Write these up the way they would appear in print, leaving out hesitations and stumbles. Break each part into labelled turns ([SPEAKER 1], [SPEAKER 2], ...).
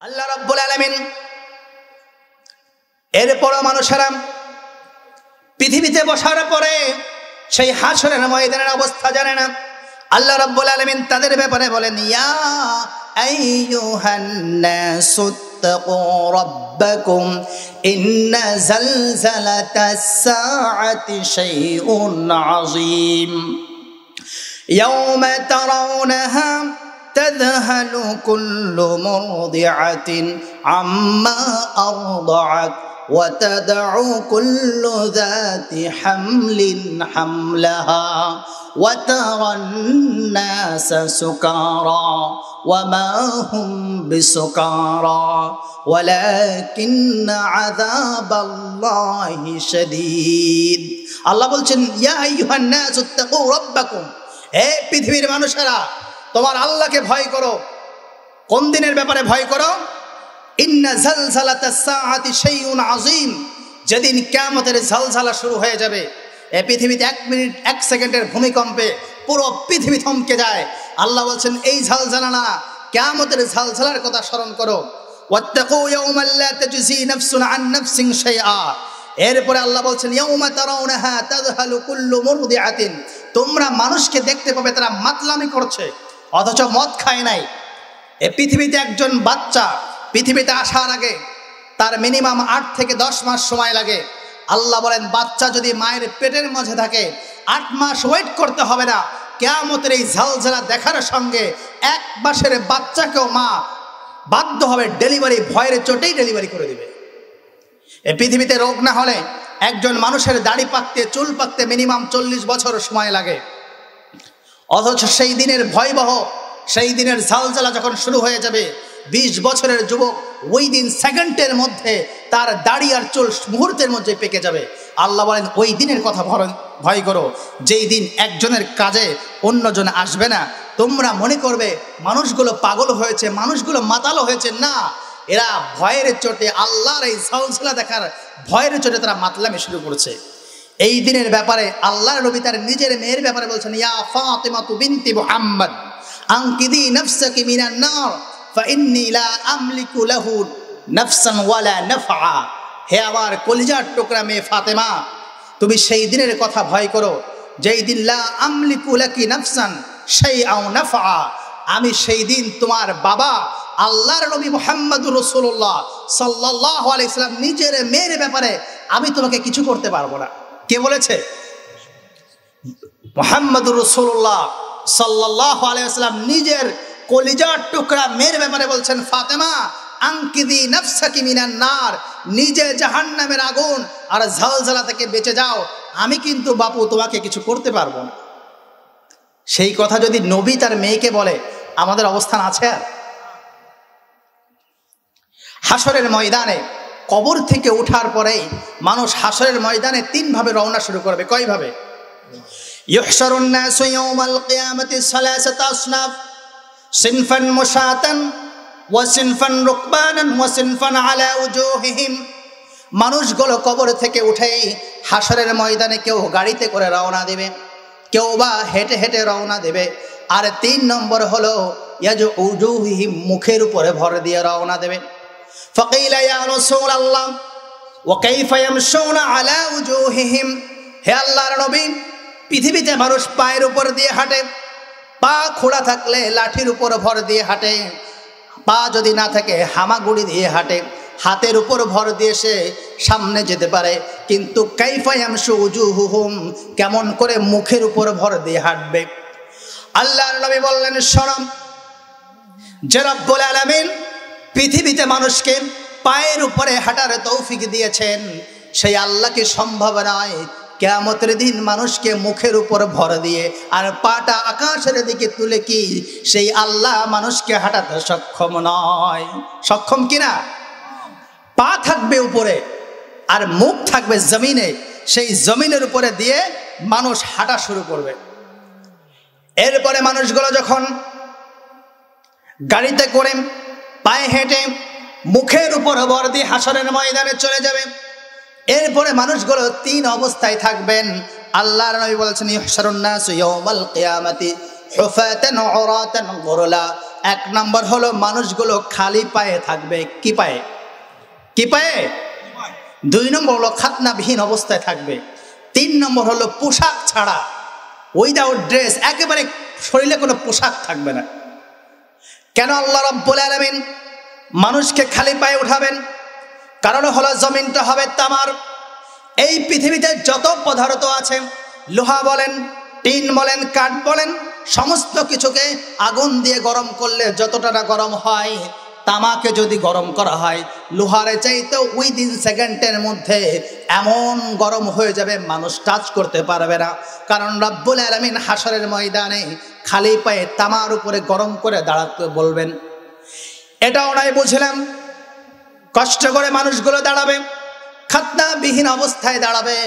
[SPEAKER 1] আল্লাহ রাব্বুল আলামিন এরপরও মানুষেরা পৃথিবীতে বসার পরে সেই হাসরের ময়দানের অবস্থা জানে না। আল্লাহ রাব্বুল আলামিন তাদের ব্যাপারে বলেন, ইয়া আইয়ুহান নাসুত্তাকু রাব্বাকুম ইন্না জালজালাতাস সাআতি শাইউন আযীম ইয়াওমা তারাউনাহা تذهل كل مرضعة عما أرضعت وتدع كل ذات حمل حملها وترى الناس سكارى وما هم بسكارى ولكن عذاب الله شديد الله বলছেন ইয়া আইয়ুহান নাস ইত্তাকু রাব্বাকুম, হে পৃথিবীর মানুষেরা তোমার আল্লাহকে ভয় করো। কোন দিনের ব্যাপারে ভয় করো? ইন্না জালজালাতাস সাআতি শাইউন আযীম, যেদিন কিয়ামতের ঝলঝলা শুরু হয়ে যাবে। এই পৃথিবীতে 1 মিনিট 1 সেকেন্ডের ভূমিকম্পে পুরো পৃথিবী থমকে যায়। আল্লাহ বলছেন এই ঝলঝলা না, কিয়ামতের ঝলঝলার কথা স্মরণ করো। ওয়াত্তাকু ইয়াওমান লা তাজজি নাফসুন আন নাফসিন শাইআ, এরপরে আল্লাহ বলছেন ইয়াওমা তারাউনাহা তাযহালু কুল্লু মুরদিআতিন, তোমরা মানুষকে দেখতে পাবে তারা মাতলামি করছে অথচ মদ খায় নাই। এ পৃথিবীতে একজন বাচ্চা পৃথিবীতে আসার আগে তার মিনিমাম 8 থেকে 10 মাস সময় লাগে। আল্লাহ বলেন বাচ্চা যদি মায়ের পেটের মাঝে থাকে 8 মাস ওয়েট করতে হবে না, কিয়ামতের এই ঝলঝলা দেখার সঙ্গে 1 মাসের বাচ্চাকেও মা বাধ্য হবে ডেলিভারি ভয়ের চোটেই ডেলিভারি করে দিবে। এ পৃথিবীতে রোগ না হলে একজন মানুষের দাড়ি পাকতে চুল পাকতে মিনিমাম 40 বছর সময় লাগে, অথচ সেই দিনের ভয়াবহ সেই দিনের ঝলঝলা যখন শুরু হয়ে যাবে 20 বছরের যুবক ওই দিন সেকেন্ডের মধ্যে তার দাড়ি আর চুল মুহূর্তের মধ্যে পেকে যাবে। আল্লাহ বলেন ওই দিনের কথা ভয় করো, যেই দিন একজনের কাজে অন্যজন আসবে না। তোমরা মনে করবে মানুষগুলো পাগল হয়েছে, মানুষগুলো মাতালো হয়েছে, না, এরা ভয়ের চোটে আল্লাহর এই ঝলঝলা দেখার ভয়ের চোটে তারা মাতলামি শুরু করেছে। এই দিনের ব্যাপারে আল্লাহর নবী তার নিজের মেয়ের ব্যাপারে বলছেন, ইয়া ফাতিমাতু বিনতি মুহাম্মদ আনকিদি নাফসাকি মিনান নার ফাইন্নী লা আমলিকু লাহু নাফসান ওয়ালা নাফআ, হে আমার কলিজার টুকরা মেয়ে ফাতেমা, তুমি সেই দিনের কথা ভয় করো যেই দিন লা আমলিকু লাকি নাফসান শাইআও নাফআ, আমি সেই দিন তোমার বাবা আল্লাহর নবী মুহাম্মদুর রাসূলুল্লাহ সাল্লাল্লাহু আলাইহি সাল্লাম নিজের মেয়ের ব্যাপারে আমি তোমাকে কিছু করতে পারবো না। কে বলেছে? মুহাম্মদুর রাসূলুল্লাহ সাল্লাল্লাহু আলাইহি ওয়াসাল্লাম নিজের কলিজার টুকরা মেয়ের ব্যাপারে বলছেন, ফাতেমা আনকিদি নাফসাকি মিনান নার, নিজে জাহান্নামের আগুন আর ঝলঝলা থেকে বেঁচে যাও, আমি কিন্তু বাপু তোমাকে কিছু করতে পারবো না। সেই কথা যদি নবী তার মেয়েকে বলে, আমাদের অবস্থান আছে? আর হাসরের ময়দানে কবর থেকে ওঠার পরেই মানুষ হাসরের ময়দানে 3 ভাবে রওনা শুরু করবে। কয় ভাবে? ইহশারুন নাসু ইয়াওমাল কিয়ামাতি সালাসাতা আসনাফ সিনফান মুশাতান ওয়া সিনফান রুকবানান ওয়া সিনফান আলা উজুহিহিম, মানুষগুলো কবর থেকে উঠেই হাসরের ময়দানে কেউ গাড়িতে করে রওনা দেবে, কেউ বা হেঁটে হেঁটে রওনা দেবে। আর 3 নম্বর হলো ইয়াজু উজুহিহিম, মুখের উপরে ভর দিয়ে রওনা দেবে। ফাকিলা ইয়া রাসূলুল্লাহ ওয়া কাইফা ইয়ামশুনা আলা উজুহিহিম, হে আল্লাহর নবী, পৃথিবীতে মানুষ পায়ের উপর দিয়ে হাঁটে, পা খোড়া থাকলে লাঠির উপর ভর দিয়ে হাঁটে, পা যদি না থাকে হামাগুড়ি দিয়ে হাঁটে, হাতের উপর ভর দিয়ে সে সামনে যেতে পারে, কিন্তু কাইফা ইয়ামশু উজুহুহুম, কেমন করে মুখের উপর ভর দিয়ে হাঁটবে? আল্লাহর নবী বললেন, শরম, যে রব্বুল আলামিন পৃথিবীতে মানুষকে পায়ের উপরে হাঁটার তৌফিক দিয়েছেন, সেই আল্লাহকে সম্ভব নয় কিয়ামতের দিন মানুষকে মুখের উপর ভর দিয়ে আর পাটা আকাশের দিকে তুলে কি সেই আল্লাহ মানুষকে হাঁটাতে সক্ষম নয়? সক্ষম কিনা? পা থাকবে উপরে আর মুখ থাকবে জমিনে, সেই জমিনের উপরে দিয়ে মানুষ হাঁটা শুরু করবে। এরপরে মানুষগুলো যখন গাড়িতে করে পায়ে হেঁটে মুখের উপর ভর দিয়ে হাসরের ময়দানে চলে যাবে। এরপরে মানুষগুলো 3 অবস্থায় থাকবেন। আল্লাহর নবী বলেছেন, ইহশারুন নাসু ইয়াওমাল কিয়ামাতি হুফাতান উরাতান গুরলা, এক নম্বর হলো মানুষগুলো খালি পায়ে থাকবে। কি পায়ে? কি পায়ে? দুই নম্বর হলো খাতনাবিহীন অবস্থায় থাকবে। তিন নম্বর হলো পোশাক ছাড়া, উইদাউট ড্রেস, একেবারে শরীরে কোনো পোশাক থাকবে না। কেন আল্লাহ রাব্বুল আলামিন মানুষকে খালি পায়ে উঠাবেন? কারণ হলো জমিনটা হবে তামার। এই পৃথিবীতে যত পদার্থ আছে, লোহা বলেন, টিন বলেন, কাঠ বলেন, সমস্ত কিছুকে আগুন দিয়ে গরম করলে যতটা না গরম হয়, তামাকে যদি গরম করা হয় লোহারে চাইতে উইদিন সেকেন্ডের মধ্যে এমন গরম হয়ে যাবে মানুষ টাচ করতে পারবে না। কারণ রব্বুল আলামিন হাশরের ময়দানে খালি পায়ে তামার উপরে গরম করে দাঁড়াতে বলবেন। এটাও নাই বুঝলাম, কষ্ট করে মানুষগুলো দাঁড়াবে, খাতনাবিহীন অবস্থায় দাঁড়াবে।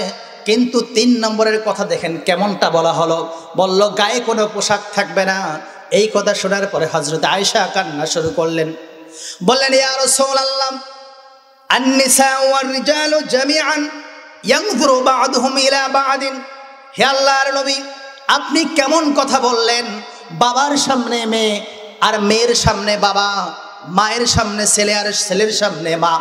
[SPEAKER 1] কিন্তু তিন নম্বরের কথা দেখেন কেমনটা বলা হলো। বলল গায়ে কোনো পোশাক থাকবে না। এই কথা শোনার পরে হযরত আয়েশা কান্না শুরু করলেন, বললেন ইয়া রাসূলুল্লাহ, আন-নিসা ওয়ার রিজালু জামিআন ইয়ানজুরু বা'দুহুম ইলা বা'দিন। হে আল্লাহর নবী, আপনি কেমন কথা বললেন? বাবার সামনে মেয়ে, আর মেয়ের সামনে বাবা, মায়ের সামনে ছেলে, আর ছেলের সামনে মা,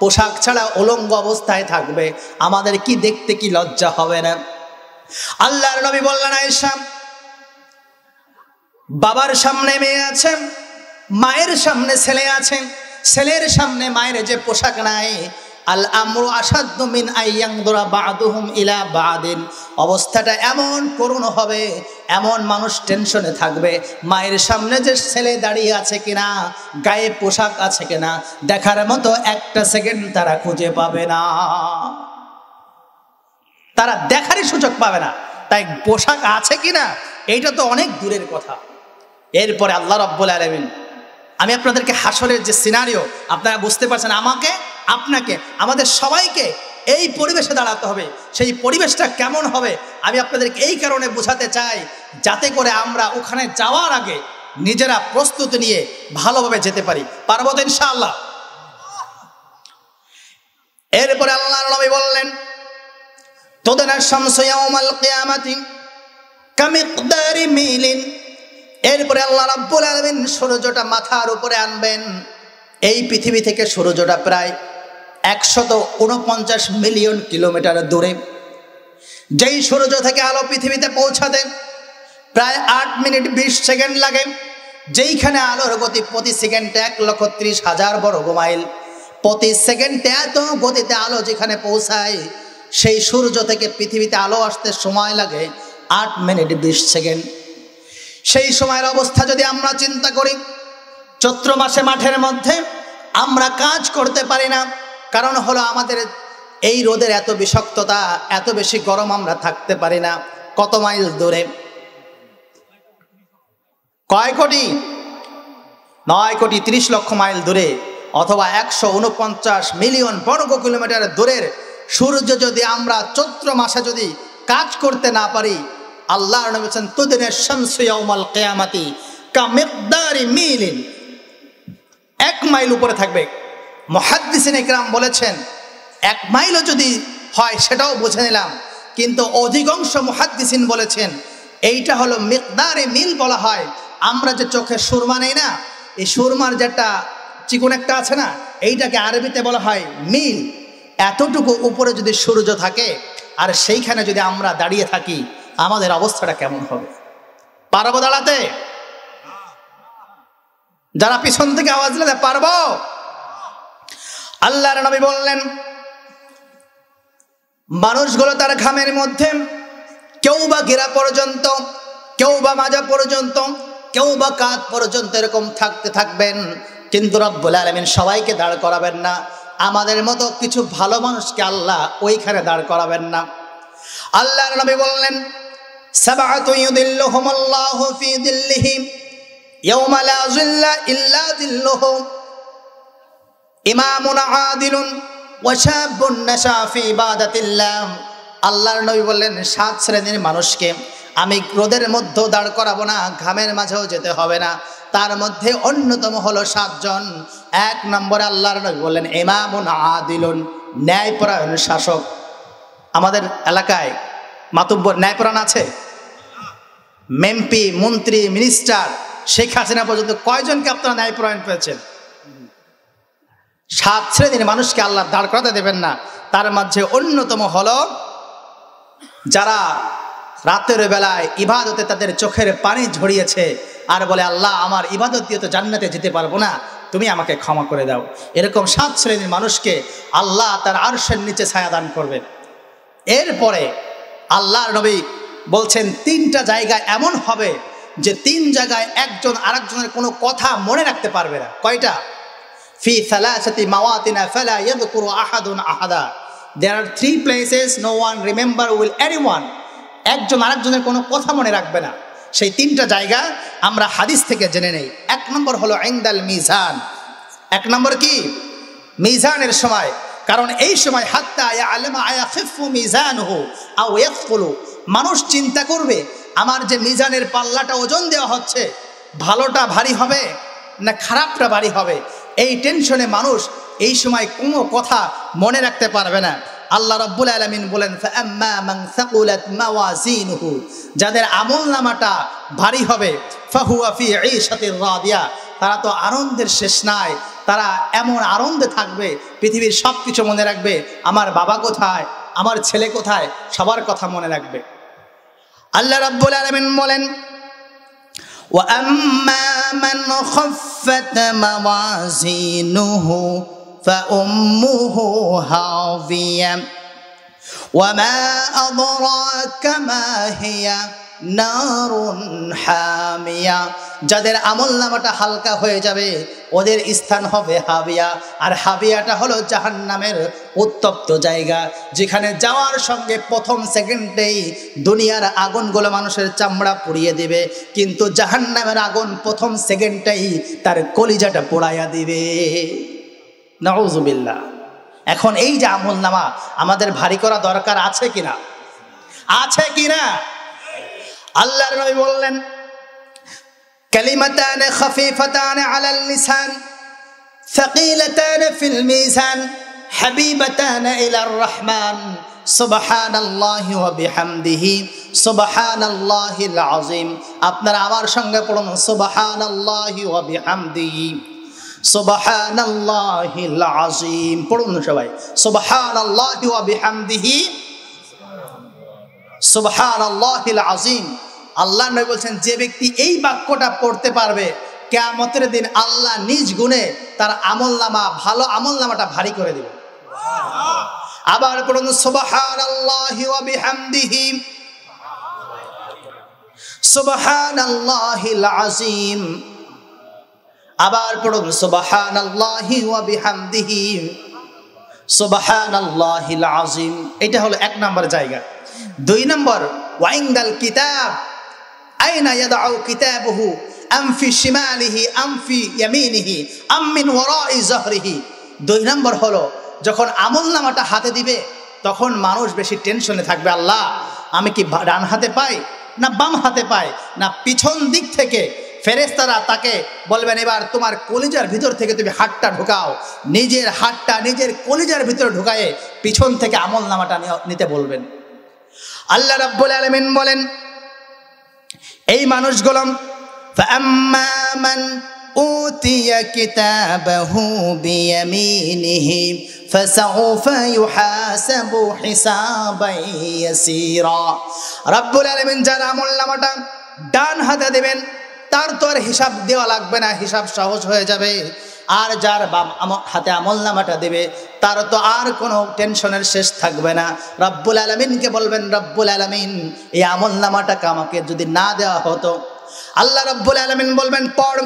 [SPEAKER 1] পোশাক ছাড়া উলঙ্গ অবস্থায় থাকবে। আমাদের কি দেখতে কি লজ্জা হবে না? আল্লাহর নবী বললেন আয়েশা, বাবার সামনে মেয়ে আছে, মায়ের সামনে ছেলে আছে, ছেলের সামনে মায়ের যে পোশাক নাই, আল আমরু আসাদ্দু মিন আইয়ানদুরা বা'দুহুম ইলা বা'দিন। অবস্থাটা এমন করুণ হবে, এমন মানুষ টেনশনে থাকবে, মায়ের সামনে যে ছেলে দাঁড়িয়ে আছে কিনা, গায়ে পোশাক আছে কিনা দেখার মতো একটা সেকেন্ড তারা খুঁজে পাবে না, তারা দেখারই সুযোগ পাবে না। তাই পোশাক আছে কিনা এইটা তো অনেক দূরের কথা। এরপরে আল্লাহ রাব্বুল আলামিন, আমি আপনাদেরকে হাশরের যে সিনারিও আপনারা বুঝতে পারছেন, আমাকে, আপনাকে, আমাদের সবাইকে এই পরিবেশে দাঁড়াতে হবে। সেই পরিবেশটা কেমন হবে আমি আপনাদেরকে এই কারণে বোঝাতে চাই, যাতে করে আমরা ওখানে যাওয়ার আগে নিজেরা প্রস্তুতি নিয়ে ভালোভাবে যেতে পারি। পারবো তো ইনশাআল্লাহ? এরপরে আল্লাহর নবী বললেন, তুদনা শামসু ইয়াউমাল কিয়ামাতি কামিকদারি মিলিন। এরপরে আল্লাহ রাব্বুল আলামিন সূর্যটা মাথার উপরে আনবেন। এই পৃথিবী থেকে সূর্যটা প্রায় 149 মিলিয়ন কিলোমিটার দূরে। যেই সূর্য থেকে আলো পৃথিবীতে পৌঁছাতে প্রায় 8 মিনিট 20 সেকেন্ড লাগে, যেইখানে আলোর গতি প্রতি সেকেন্ডে 1,30,000 বর্গ মাইল। প্রতি সেকেন্ডে এত গতিতে আলো যেখানে পৌঁছায়, সেই সূর্য থেকে পৃথিবীতে আলো আসতে সময় লাগে 8 মিনিট 20 সেকেন্ড। সেই সময়ের অবস্থা যদি আমরা চিন্তা করি, চৈত্র মাসে মাঠের মধ্যে আমরা কাজ করতে পারি না, কারণ হলো আমাদের এই রোদের এত বিষাক্ততা, এত বেশি গরম, আমরা থাকতে পারি না। কত মাইল দূরে? কয় কোটি? 9 কোটি 30 লক্ষ মাইল দূরে, অথবা 149 মিলিয়ন বর্গ কিলোমিটার দূরের সূর্য যদি আমরা চৈত্র মাসে যদি কাজ করতে না পারি, আল্লাহর নবী বলেছেন তুদনা শামসু ইয়াউমাল কিয়ামাতি কামিকদারি মিলিন, 1 মাইল উপরে থাকবে। মুহাদ্দিসিন ইকরাম বলেছেন 1 মাইলও যদি হয় সেটাও বুঝে নিলাম, কিন্তু অধিকাংশ মুহাদ্দিসিন বলেছেন এইটা হলো মিকদারে মিল বলা হয়। আমরা যে চোখে সুরমা নেই না, এই সুরমার যেটা চিকন একটা আছে না, এইটাকে আরবিতে বলা হয় মিল। এতটুকু উপরে যদি সূর্য থাকে আর সেইখানে যদি আমরা দাঁড়িয়ে থাকি, আমাদের অবস্থাটা কেমন হবে? পারবো দাঁড়াতে? যারা পিছন থেকে আওয়াজ দিলে পারবো? আল্লাহর নবী বললেন, মানুষগুলো তার ঘামের মধ্যে কেউ বা গিরা পর্যন্ত, কেউ বা মাজা পর্যন্ত, কেউ বা কাঁধ পর্যন্ত এরকম থাকতে থাকবেন, কিন্তু রব্বুল আলামিন সবাইকে দাঁড় করাবেন না। আমাদের মতো কিছু ভালো মানুষকে আল্লাহ ওইখানে দাঁড় করাবেন না। আল্লাহর নবী বললেন, সাবআতু ইউদিল্লুহুমুল্লাহু ফি দিল্লিহি ইয়াওমা লা যিল্লা ইল্লা যিল্লুহু, ইমামুন আদিলুন ওয়া শাবুন নাশা ফি ইবাদাতিল্লাহ। আল্লাহর নবী বললেন 7 শ্রেণীর মানুষকে আমি রোদের মধ্যেও দাঁড় করাবো না, ঘামের মাঝেও যেতে হবে না। তার মধ্যে অন্যতম হলো 7 জন। 1 নম্বরে আল্লাহর নবী বললেন ইমামুন আদিলুন, ন্যায়পরায়ণ শাসক। আমাদের এলাকায় মাতুব্বর ন্যায়পরায়ণ আছে? এমপি, মন্ত্রী, মিনিস্টার শেখ হাসিনা পর্যন্ত কয়জনকে আপনারা ন্যায়পরায়ণ পেয়েছেন? 7 শ্রেণীর মানুষকে আল্লাহ দাঁড় করাতে দেবেন না। তার মাঝে অন্যতম হলো যারা রাতের বেলায় ইবাদতে তাদের চোখের পানি ঝরিয়েছে আর বলে, আল্লাহ আমার ইবাদত দিয়ে তো জান্নাতে যেতে পারবো না, তুমি আমাকে ক্ষমা করে দাও। এরকম 7 শ্রেণীর মানুষকে আল্লাহ তার আরশের নিচে ছায়া দান করবেন। এরপরে আল্লাহর নবী বলছেন 3টা জায়গা এমন হবে যে 3 জায়গায় একজন আরেকজনের কোনো কথা মনে রাখতে পারবে না। কয়টা? ফি সালাসাতি মাওয়াতিনা ফালা ইয়াযকুরু আহাদুন আহাদা। There are 3 places no one remember will anyone. একজন আরেকজনের কোনো কথা মনে রাখবে না। সেই 3টা জায়গা আমরা হাদিস থেকে জেনে নেই। 1 নম্বর হলো ইনদাল মিজান। 1 নম্বর কি? মিজানের সময়। কারণ এই সময় হাত্তা ইয়ালামা আয়াখিফু মিজানুহু আও ইয়াসকুলু, মানুষ চিন্তা করবে আমার যে মিজানের পাল্লাটা ওজন দেওয়া হচ্ছে, ভালোটা ভারী হবে না খারাপটা ভারী হবে। এই টেনশনে মানুষ এই সময় কোনো কথা মনে রাখতে পারবে না। আল্লাহ রাব্বুল আলামিন বলেন, ফাআম্মা মান সাকুলাত মাওয়াজিনুহু, যাদের আমলনামাটা ভারী হবে, ফাহুয়া ফি ঈশাতির রাদিয়া, তারা তো আনন্দের শেষ নাই। তারা এমন আনন্দে থাকবে, পৃথিবীর সব কিছু মনে রাখবে। আমার বাবা কোথায়, আমার ছেলে কোথায়, সবার কথা মনে রাখবে। আল্লাহ রাব্বুল আলামিন বলেন, وَأَمَّا مَنْ خَفَّتْ مَوَازِينُهُ فَأُمُّهُ هَاوِيَةٌ وَمَا أَدْرَاكَ مَا هِيَ نَارٌ حَامِيَةٌ। যাদের আমলনামাটা হালকা হয়ে যাবে ওদের স্থান হবে হাবিয়া। আর হাবিয়াটা হলো জাহান্নামের উত্তপ্ত জায়গা, যেখানে যাওয়ার সঙ্গে প্রথম সেকেন্ডেই দুনিয়ার আগুনগুলো মানুষের চামড়া পুড়িয়ে দিবে, কিন্তু জাহান্নামের আগুন প্রথম সেকেন্ডেই তার কলিজাটা পোড়াইয়া দিবে। নাউযুবিল্লাহ। এখন এই যে আমলনামা আমাদের ভারী করা দরকার আছে কিনা? আছে কিনা? আল্লাহর নবী বললেন, কালিমাতান খাফিফাতান আলাল লিসান সাকিলাতান ফিল মিজান হাবিবাতান ইলার রহমান সুবহানাল্লাহি ওয়া বিহামদিহি সুবহানাল্লাহিল আযীম। আপনারা আমার সঙ্গে পড়ুন, সুবহানাল্লাহি ওয়া বিহামদিহি সুবহানাল্লাহিল আযীম। পড়ুন সবাই, সুবহানাল্লাহি ওয়া বিহামদিহি সুবহানাল্লাহিল আযীম। আল্লাহ নবী বলছেন, যে ব্যক্তি এই বাক্যটা পড়তে পারবে, কিয়ামতের দিন আল্লাহ নিজ গুণে তার আমলনামা, ভালো আমলনামাটা ভারী করে দিবে। আবার পড়ুন, সুবহানাল্লাহি ওয়া বিহামদিহি সুবহানাল্লাহিল আযীম। আবার পড়ুন, সুবহানাল্লাহি ওয়া বিহামদিহি সুবহানাল্লাহিল আযীম। এটা হলো 1 নম্বর জায়গা। 2 নম্বর, ওয়াইন্দাল কিতাব আইনা ইয়াদাউ কিতাবুহু আমফি শিমালিহি আমফি ইয়ামিনিহি আমিন ওয়ারাই যাহরিহি। 2 নম্বর হলো যখন আমলনামাটা হাতে দিবে তখন মানুষ বেশি টেনশনে থাকবে, আল্লাহ আমি কি ডান হাতে পাই না বাম হাতে পাই না পিছন দিক থেকে। ফেরেশতারা তাকে বলবেন, এবার তোমার কলিজার ভিতর থেকে তুমি হাতটা ঢুকাও। নিজের হাতটা নিজের কলিজার ভিতরে ঢুকায়ে পিছন থেকে আমলনামাটা নিতে বলবেন। আল্লাহ রাব্বুল আলামিন বলেন, এই মানুষগুলো ফাআম্মা মান উতিয়া কিতাবাহু বিয়ামিনিহি ফাসাউফা ইউহাসাবু হিসাবান ইয়াসীরা। রাব্বুল আলামিন যার আমলনামাটা ডান হাতে দেবেন তার তো আর হিসাব দেওয়া লাগবে না, হিসাব সহজ হয়ে যাবে। আর যার বাম হাতে আমলনামাটা দেবে তার তো আর কোনো টেনশনের শেষ থাকবে না। রব্বুল আলামিনকে বলবেন, রব্বুল আলামিন এই আমলনামাটাকে আমাকে যদি না দেওয়া হতো। আল্লাহ রব্বুল আলামিন বলবেন, পড়,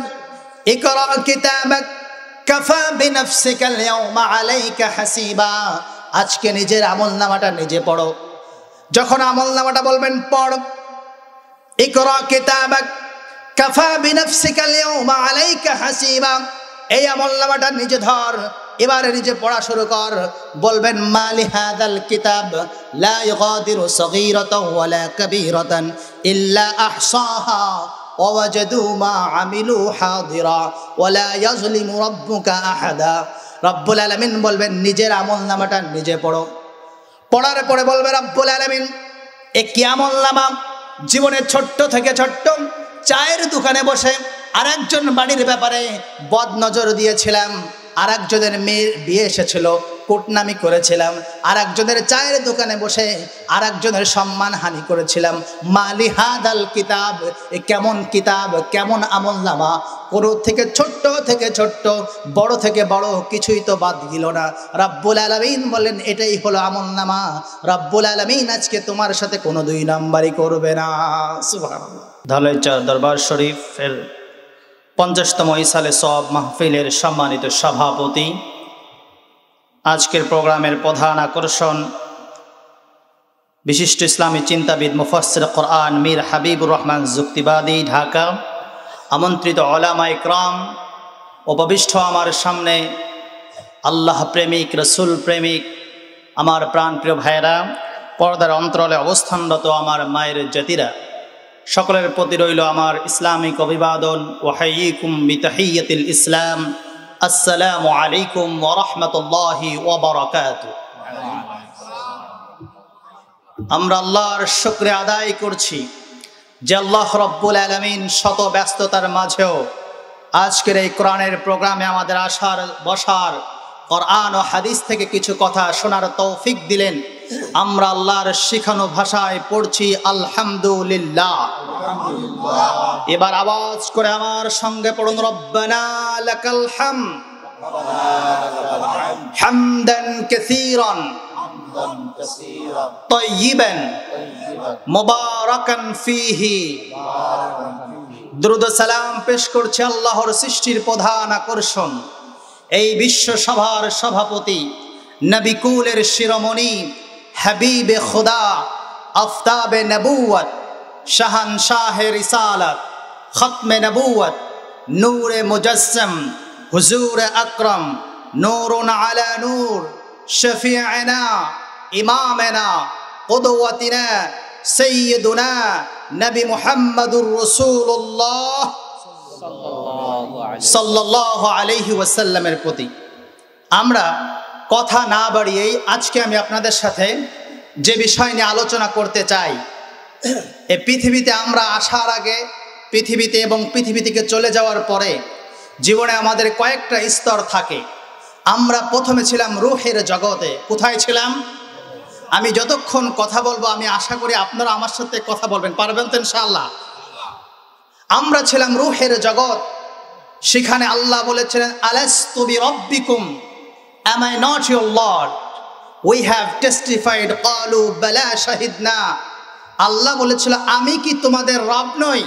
[SPEAKER 1] ইকরা কিতাবাক কাফা বিনাফসিকাল ইয়াওমা আলাইকা হাসিবা। আজকে নিজের আমলনামাটা নিজে পড়ো। যখন আমলনামাটা বলবেন পড়, ইকরা কিতাবাক কাফা বিনাফসিকাল ইয়াওমা আলাইকা হাসিবা, এই আমলনামাটা নিজে ধর, এবারে নিজে পড়া শুরু কর। বলবেন, মালি হাদাল কিতাব লা ইগাদিরু সগীরাতাও ওয়ালা কাবীরাতান ইল্লা আহসাহা ওয়া ওয়াজাদু মা আমিলু হাদিরা ওয়ালা ইয়াজলিমু রাব্বুকা আহাদা। রব্বুল আলামিন বলবেন, নিজের আমলনামাটা নিজে পড়ো। পড়ার পরে বলবে রব্বুল আলামিন, এ কি আমলনামা? জীবনের ছোট্ট থেকে ছোট্ট চায়ের দোকানে বসে আর একজন বাড়ির ব্যাপারে বদ নজর দিয়েছিলাম, আর একজনের মেয়ের বিয়ে এসেছিল, কোটনামি করেছিলাম, আর একজনের চায়ের দোকানে বসে আর একজনের সম্মান হানি করেছিলাম। মালি হাদাল কিতাব, এ কেমন কিতাব, কেমন আমলনামা, কোনো থেকে ছোট্ট বড় থেকে বড় কিছুই তো বাদ গেল না। রব্বুল আলামিন বলেন এটাই হলো আমলনামা। রব্বুল আলামিন আজকে তোমার সাথে কোনো 2 নাম্বারই করবে না। সুবহানাল্লাহ। ধলেশ্বর দরবার শরীফের 50তম ইসালে সওয়াব মাহফিলের সম্মানিত সভাপতি, আজকের প্রোগ্রামের প্রধান আকর্ষণ বিশিষ্ট ইসলামী চিন্তাবিদ মুফাসসির কোরআন মীর হাবিবুর রহমান যুক্তিবাদী, ঢাকা। আমন্ত্রিত উলামা ইকরাম, উপবিষ্ট আমার সামনে আল্লাহ প্রেমিক, রসুল প্রেমিক, আমার প্রাণপ্রিয় ভাইয়েরা, পর্দার অন্তরালে অবস্থানরত আমার মায়ের জাতিরা, সকলের প্রতি রইল আমার ইসলামিক অভিবাদন। ওয়াহাইয়িকুম বিতাহিয়াতিল ইসলাম, আসসালামু আলাইকুম ওয়া রাহমাতুল্লাহি ওয়া বারাকাতুহু। আমরা আল্লাহর শুকরিয়া আদায় করছি যে আল্লাহ রব্বুল আলামিন শত ব্যস্ততার মাঝেও আজকের এই কোরআনের প্রোগ্রামে আমাদের আসার বসার, কোরআন ও হাদিস থেকে কিছু কথা শোনার তৌফিক দিলেন। আমরা আল্লাহর শিখানো ভাষায় পড়ছি আলহামদুলিল্লাহ। এবার আওয়াজ করে আমার সঙ্গে পড়ুন, রব্বানা লাকাল হামদ হামদান কাসীরান তাইয়িবান মুবারাকান ফীহি। দুরূদ ও সালাম পেশ করছে আল্লাহর সৃষ্টির প্রধান আকর্ষণ, এই বিশ্ব সভার সভাপতি, নবী কুলের শিরোমণি, হাবিবে খুদা, আফতাবে নবুয়ত, শাহানশাহে রিসালাত, খতমে নবুয়ত, নূরে মুজাসসম, হুজুরে আকরম, নূরুন আলা নূর, শফিউনা, ইমামনা, কুদওয়াতিনা, সাইয়্যিদুনা নবী মুহাম্মদুর রাসূলুল্লাহ সাল্লাল্লাহু আলাইহি ওয়াসাল্লামের প্রতি আমরা কথা না বাড়িয়েই আজকে আমি আপনাদের সাথে যে বিষয় নিয়ে আলোচনা করতে চাই, এই পৃথিবীতে আমরা আসার আগে, পৃথিবীতে এবং পৃথিবী থেকে চলে যাওয়ার পরে জীবনে আমাদের কয়েকটা স্তর থাকে। আমরা প্রথমে ছিলাম রূহের জগতে। কোথায় ছিলাম? আমি যতক্ষণ কথা বলবো আমি আশা করি আপনারা আমার সাথে কথা বলবেন, পারবেন তো ইনশাআল্লাহ? আমরা ছিলাম রূহের জগৎ। সেখানে আল্লাহ বলেছিলেন, আলাস্তু বিরাব্বিকুম, am I not your Lord? We have testified, qalu bala shahidna। আল্লাহ বলেছিল আমি কি তোমাদের রব নই?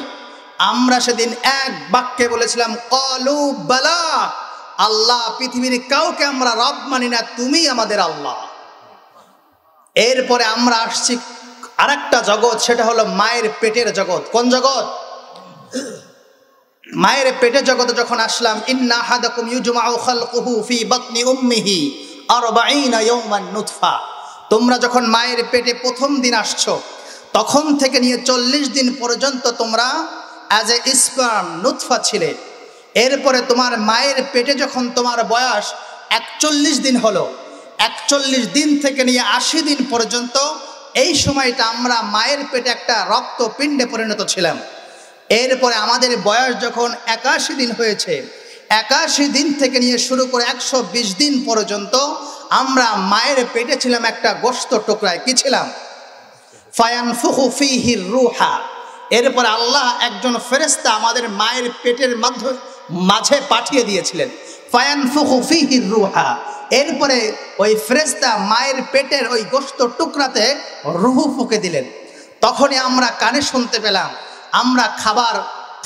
[SPEAKER 1] আমরা সেদিন এক বাক্যে বলেছিলাম qalu bala, আল্লাহ পৃথিবীর কাউকে আমরা রব মানি না, তুমি আমাদের আল্লাহ। এরপরে আমরা আসছি আরেকটা জগৎ, সেটা হলো মায়ের পেটের জগৎ। কোন জগৎ? মায়ের পেটের জগতে যখন আসলাম, ইন্না আহাদাকুম ইউজমাউ খালকুহু ফি বাতনি উম্মিহি 40 ইয়াওমান নুতফা। তোমরা যখন মায়ের পেটে প্রথম দিন আসছো, তখন থেকে নিয়ে 40 দিন পর্যন্ত তোমরা অ্যাজ এ স্পার্ম, নুতফা ছিলে। এরপরে তোমার মায়ের পেটে যখন তোমার বয়স 41 দিন হলো, 41 দিন থেকে নিয়ে 80 দিন পর্যন্ত এই সময়টা আমরা মায়ের পেটে একটা রক্তপিণ্ডে পরিণত ছিলাম। এরপরে আমাদের বয়স যখন 81 দিন হয়েছে, 81 দিন থেকে নিয়ে শুরু করে 120 দিন পর্যন্ত আমরা মায়ের পেটে ছিলাম একটা গোশত টুকরায়। কি ছিলাম? ফায়ানফুখু ফীহির রূহা। এরপরে আল্লাহ একজন ফেরেশতা আমাদের মায়ের পেটের মাঝে পাঠিয়ে দিয়েছিলেন, ফায়ানফুখু ফীহির রূহা। এরপরে ওই ফেরেশতা মায়ের পেটের ওই গোশত টুকরাতে রূহ ফুঁকে দিলেন। তখনই আমরা কানে শুনতে পেলাম, আমরা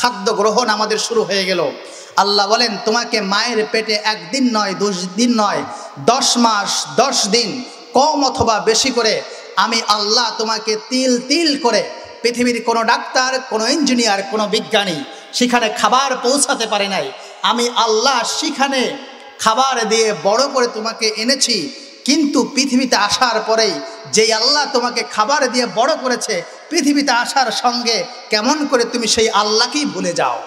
[SPEAKER 1] খাদ্য গ্রহণ আমাদের শুরু হয়ে গেল। আল্লাহ বলেন, তোমাকে মায়ের পেটে 1 দিন নয়, 2 দিন নয়, 10 মাস 10 দিন কম অথবা বেশি করে আমি আল্লাহ তোমাকে তিল তিল করে, পৃথিবীর কোনো ডাক্তার, কোনো ইঞ্জিনিয়ার, কোনো বিজ্ঞানী সেখানে খাবার পৌঁছাতে পারে নাই, আমি আল্লাহ সেখানে খাবার দিয়ে বড় করে তোমাকে এনেছি। কিন্তু পৃথিবীতে আসার পরেই যেই আল্লাহ তোমাকে খাবার দিয়ে বড় করেছে, পৃথিবীতে আসার সঙ্গে কেমন করে তুমি সেই আল্লাহকেই ভুলে যাও?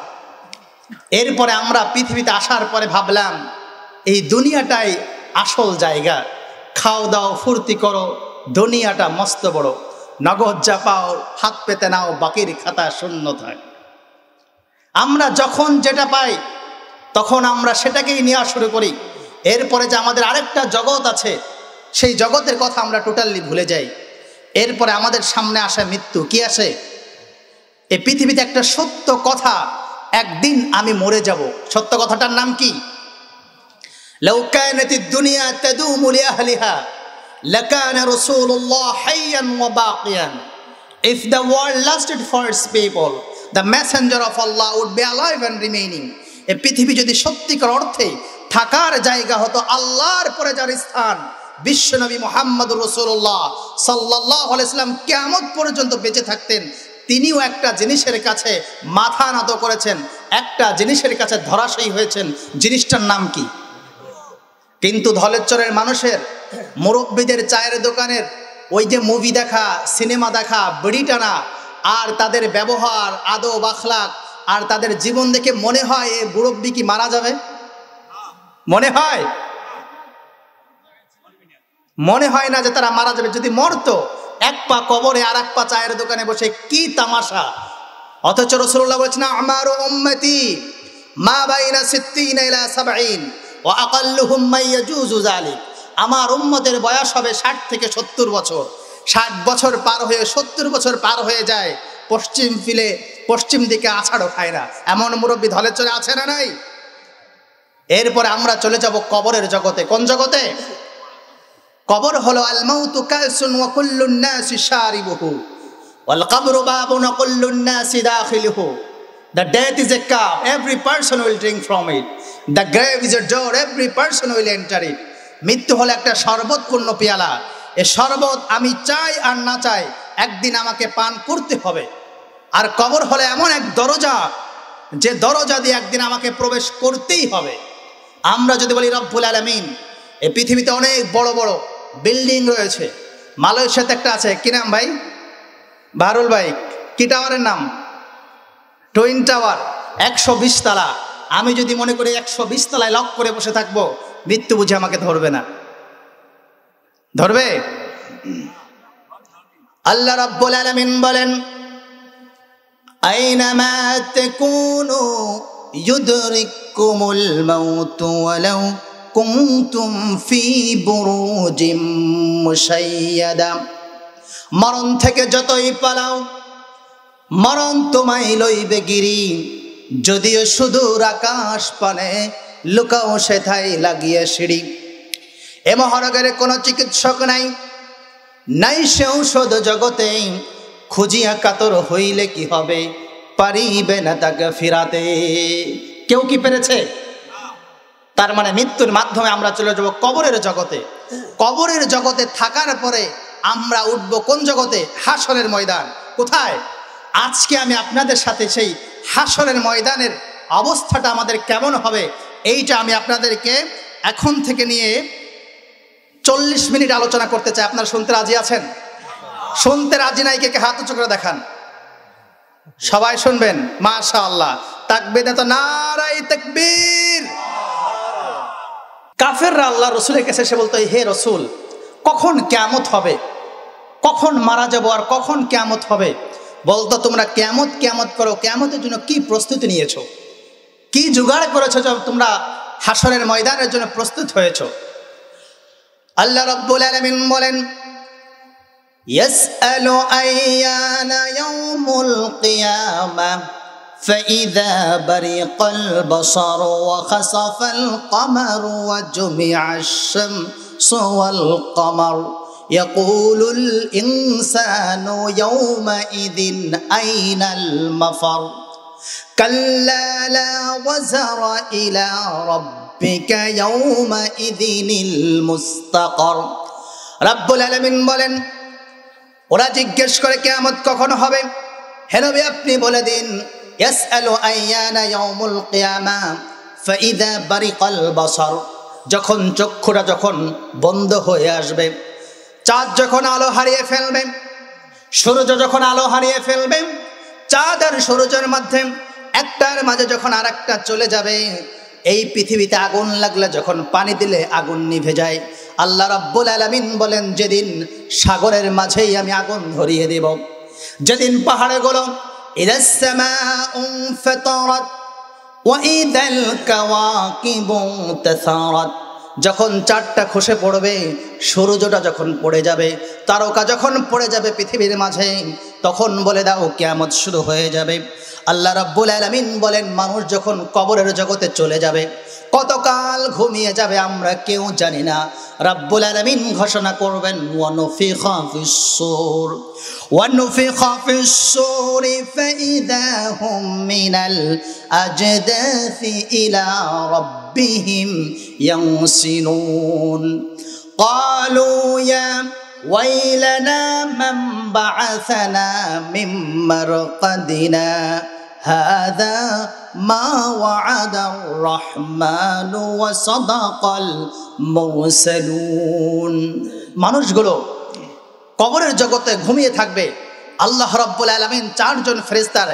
[SPEAKER 1] এরপরে আমরা পৃথিবীতে আসার পরে ভাবলাম এই দুনিয়াটাই আসল জায়গা, খাও দাও ফুর্তি করো, দুনিয়াটা মস্ত বড়, নগদ যা পাও হাত পেতে নাও, বাকির খাতা শূন্য থাকে। আমরা যখন যেটা পাই তখন আমরা সেটাকেই নেওয়া শুরু করি। এরপরে যে আমাদের আরেকটা জগৎ আছে, সেই জগতের কথা আমরা টোটালি ভুলে যাই। এরপরে আমাদের সামনে আসে মৃত্যু। কি আসে? এই পৃথিবীতে একটা সত্য কথা, একদিন আমি মরে যাব। সত্য কথাটার নাম কি? লাউ কানাতিদ দুনিয়া তাদুমু লিআহলিহা লাকানা রাসূলুল্লাহ হাইয়ান ওয়া বাকিয়ান। If the world lasted for its people, the messenger of Allah would be alive and remaining. এই পৃথিবী যদি সত্যিকার অর্থে থাকার জায়গা হতো, আল্লাহর পরে যার স্থান, বিশ্বনবী মুহাম্মদুর রাসূলুল্লাহ সাল্লাল্লাহু আলাইহি ওয়াসাল্লাম কিয়ামত পর্যন্ত বেঁচে থাকতেন। তিনিও একটা জিনিসের কাছে মাথা নত করেছেন, একটা জিনিসের কাছে ধরাশায়ী হয়েছেন। জিনিসটার নাম কি? কিন্তু ধলেশ্বরের মানুষের, মুরব্বীদের চায়ের দোকানের ওই যে মুভি দেখা, সিনেমা দেখা, বিড়ি টানা, আর তাদের ব্যবহার, আদব, আখলাক, আর তাদের জীবন দেখে মনে হয় এ মুরব্বী কি মারা যাবে? মনে হয়? মনে হয় না যে তারা মারা যাবে। যদি মরতো, এক পা কবরে আর এক পা চায়ের দোকানে বসে, কি তামাশা। অথচ রাসূলুল্লাহ বলেছেন, আমারু উম্মতি মা বাইনা 60 ইলা 70 ওয়া আকাল্লুহুম মান ইয়াজুজু যালিক। আমার উম্মতের বয়স হবে 60 থেকে 70 বছর। 60 বছর পার হয়ে 70 বছর পার হয়ে যায়, পশ্চিম দিকে আছাড়ও খায় না। এমন মুরব্বী ধলেশ্বরে আছে না নাই? এরপরে আমরা চলে যাব কবরের জগতে। কোন জগতে? কবর হলো আল মাউতু কাসুন ওয়া কুল্লুন নাসি শারিবুহু ওয়াল কবরু বাবুন ওয়া কুল্লুন নাসি দাখিলুহু। The death is a cup, every person will drink from it. The grave is a door, every person will enter it. মৃত্যু হলো একটা শরবতপূর্ণ পেয়ালা। এই শরবত আমি চাই আর না চাই একদিন আমাকে পান করতে হবে। আর কবর হলো এমন এক দরজা, যে দরজা দিয়ে একদিন আমাকে প্রবেশ করতেই হবে। আমরা যদি বলি রব্বুল আলামিন, এই পৃথিবীতে অনেক বড় বড় বিল্ডিং রয়েছে। মালয়েশিয়াতে একটা আছে, কি নাম ভাই? বাহারুল ভাই, কি টাওয়ারের নাম? টুইন টাওয়ার, 120 তলা। আমি যদি মনে করি 120 তলায় লক করে বসে থাকবো, মৃত্যু বুঝে আমাকে ধরবে না? ধরবে? আল্লাহ রাব্বুল আলামিন বলেন, আইনামা তাকুনু ইউদরিকুমুল মাউতু ওয়ালাউ কুনতুম ফি বুরুজিম মুশাইয়াদা। মরণ থেকে যতই পালাও, মরণ তোমায় লইবে গিরি। যদিও সুদূর আকাশ পানে, লুকাও সেথায় লাগিয়ে সিঁড়ি। এ মহারগের কোনো চিকিৎসক নাই, নাই সে ঔষধ জগতে। খুঁজিয়া কাতর হইলে কি হবে, পারিবে না তাকে ফিরাতে। কেউ কি পেরেছে? তার মানে মৃত্যুর মাধ্যমে আমরা চলে যাব কবরের জগতে। কবরের জগতে থাকার পরে আমরা উঠব কোন জগতে? হাসরের ময়দান। কোথায়? আজকে আমি আপনাদের সাথে সেই হাসরের ময়দানের অবস্থাটা আমাদের কেমন হবে, এইটা আমি আপনাদেরকে এখন থেকে নিয়ে 40 মিনিট আলোচনা করতে চাই। আপনারা শুনতে রাজি আছেন? শুনতে রাজি নাই কে কে হাত উঁচু করে দেখান। সবাই শুনবেন? মাশাআল্লাহ। তাকবীর তো নারায়ে তাকবীর। কাফেররা আল্লাহ রসুলের কাছে এসে বলতো, হে রসুল, কখন কিয়ামত হবে? কখন মারা যাব আর কখন কিয়ামত হবে? বলতো, তোমরা কিয়ামত করো, কিয়ামতের জন্য কি প্রস্তুতি নিয়েছো, কি জোগাড় করেছো, তোমরা হাসরের ময়দানের জন্য প্রস্তুত হয়েছো? আল্লাহ রাব্বুল আলামিন বলেন, ইয়াসআলু আইয়ানা ইয়াউমুল কিয়ামাহ فإذا برق البصر وخسف القمر وجمع الشمس والقمر يقول الإنسان يومئذ أين المفر كلا لا وزر إلى ربك يومئذ المستقر। রব্বুল আলামিন বলেন, ওরা জিজ্ঞেস করে কিয়ামত কখন হবে। হে নবী, আপনি বলে দিন, ইয়াসআলু আইয়ানা ইয়াউমুল কিয়ামাহ ফাইযা বারিকাল বাসার। যখন চক্ষুটা যখন বন্ধ হয়ে আসবে, চাঁদ যখন আলো হারিয়ে ফেলবে, সূর্য যখন আলো হারিয়ে ফেলবে, চাঁদ আর সূর্যের মধ্যে একটার মাঝে যখন আরেকটা চলে যাবে, এই পৃথিবীতে আগুন লাগলে যখন পানি দিলে আগুন নিভে যায়, আল্লাহ রাব্বুল আলামিন বলেন, যেদিন সাগরের মাঝেই আমি আগুন ধরিয়ে দেব, যেদিন পাহাড়গুলো ইদাস সামাউ ফাতারাত ওয়া ইদাল কাওয়াকিবু তাসারাত, যখন চাঁদটা খসে পড়বে, সূর্যটা যখন পড়ে যাবে, তারকা যখন পড়ে যাবে পৃথিবীর মাঝে, তখন বলে দাও কিয়ামত শুরু হয়ে যাবে। আল্লাহ রাব্বুল আলামিন বলেন, মানুষ যখন কবরের জগতে চলে যাবে, কতকাল ঘুমিয়ে যাবে আমরা কেউ জানি না। রাব্বুল আলামিন ঘোষণা করবেন, ওয়ানুফিখা ফিস-সূর ওয়ানুফিখা ফিস-সূর ফাইদা হুম মিনাল আজদাসি ইলা রাব্বিহিম ইয়ানসিলুন ক্বালু ইয়া ওয়াইলানা মান বা'আসানা মিন মারকাদিনা হাযা মা ওয়া'আদার রাহমানু ওয়া সাদাকাল মুরসালুন। মানুষগুলো কবরের জগতে ঘুমিয়ে থাকবে। আল্লাহ রাব্বুল আলামিন চারজন ফেরেশতার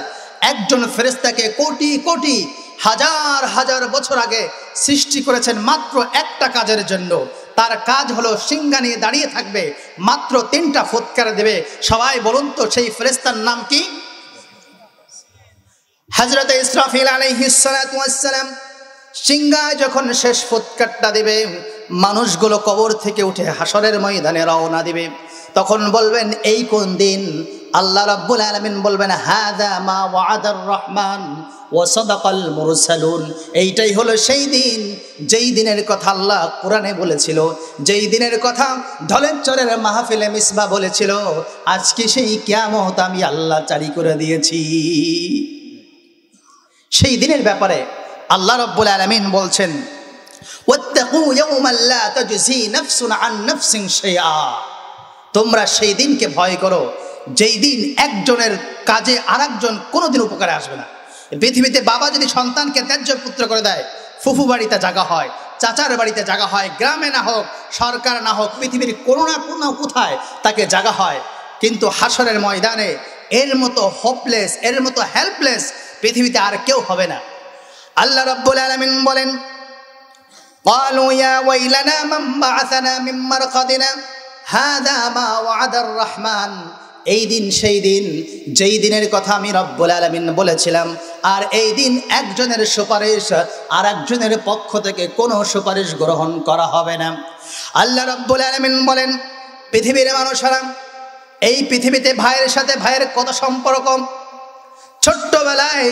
[SPEAKER 1] একজন ফেরেশতাকে কোটি কোটি হাজার হাজার বছর আগে সৃষ্টি করেছেন মাত্র একটা কাজের জন্য। তার কাজ হলো সিংহা নিয়ে দাঁড়িয়ে থাকবে, মাত্র 3টা ফুৎকার দেবে। সবাই বলুন তো সেই ফেরেশতার নাম কি? হযরত ইসরাফিল আলাইহিস সালাতু ওয়াস সালাম সিংহায় যখন শেষ ফুৎকারটা দিবে, মানুষগুলো কবর থেকে উঠে হাসরের ময়দানে রওনা দিবে। তখন বলবেন, এই কোন দিন? আল্লাহ রাব্বুল আলামিন বলবেন, হাযা মা ওয়া'আদার রহমান ওয়া সাদাকাল মুরসালুন। এইটাই হলো সেই দিন যেই দিনের কথা আল্লাহ কোরআনে বলেছিল, যেই দিনের কথা ধলেশ্বরের মাহফিলে মিসবাহ বলেছিল, আজকে সেই কিয়ামত আমি আল্লাহ জারি করে দিয়েছি। সেই দিনের ব্যাপারে আল্লাহ রাব্বুল আলামিন বলছেন, ওয়াত্তাকু ইয়াওমান লা তাজজি নাফসুন আন নাফসিন শাইআ। তোমরা সেই দিনকে ভয় করো যেই দিন একজনের কাজে আরেকজন কোনোদিন উপকারে আসবে না। পৃথিবীতে বাবা যদি সন্তানকে ত্যায্য পুত্র করে দেয়, ফুফু বাড়িতে জায়গা হয়, চাচার বাড়িতে জায়গা হয়, গ্রামে না হোক, সরকার না হোক, পৃথিবীর কোনো না কোনো কোথায় তাকে জায়গা হয়। কিন্তু হাসরের ময়দানে এর মতো হোপলেস, এর মতো হেল্পলেস পৃথিবীতে আর কেউ হবে না। আল্লাহ রাব্বুল আলামিন বলেন, ক্বালু ইয়া ওয়াইলানা মান বা'আসানা মিন মারকাদিনা হাযা মা ওয়া'আদার রহমান। এই দিন সেই দিন যেই দিনের কথা আমি রব্বুল আলামিন বলেছিলাম। আর এই দিন একজনের সুপারিশ আর একজনের পক্ষ থেকে কোনো সুপারিশ গ্রহণ করা হবে না। আল্লাহ রব্বুল আলামিন বলেন, পৃথিবীর মানুষেরা, এই পৃথিবীতে ভাইয়ের সাথে ভাইয়ের কত সম্পর্ক। ছোট্টবেলায়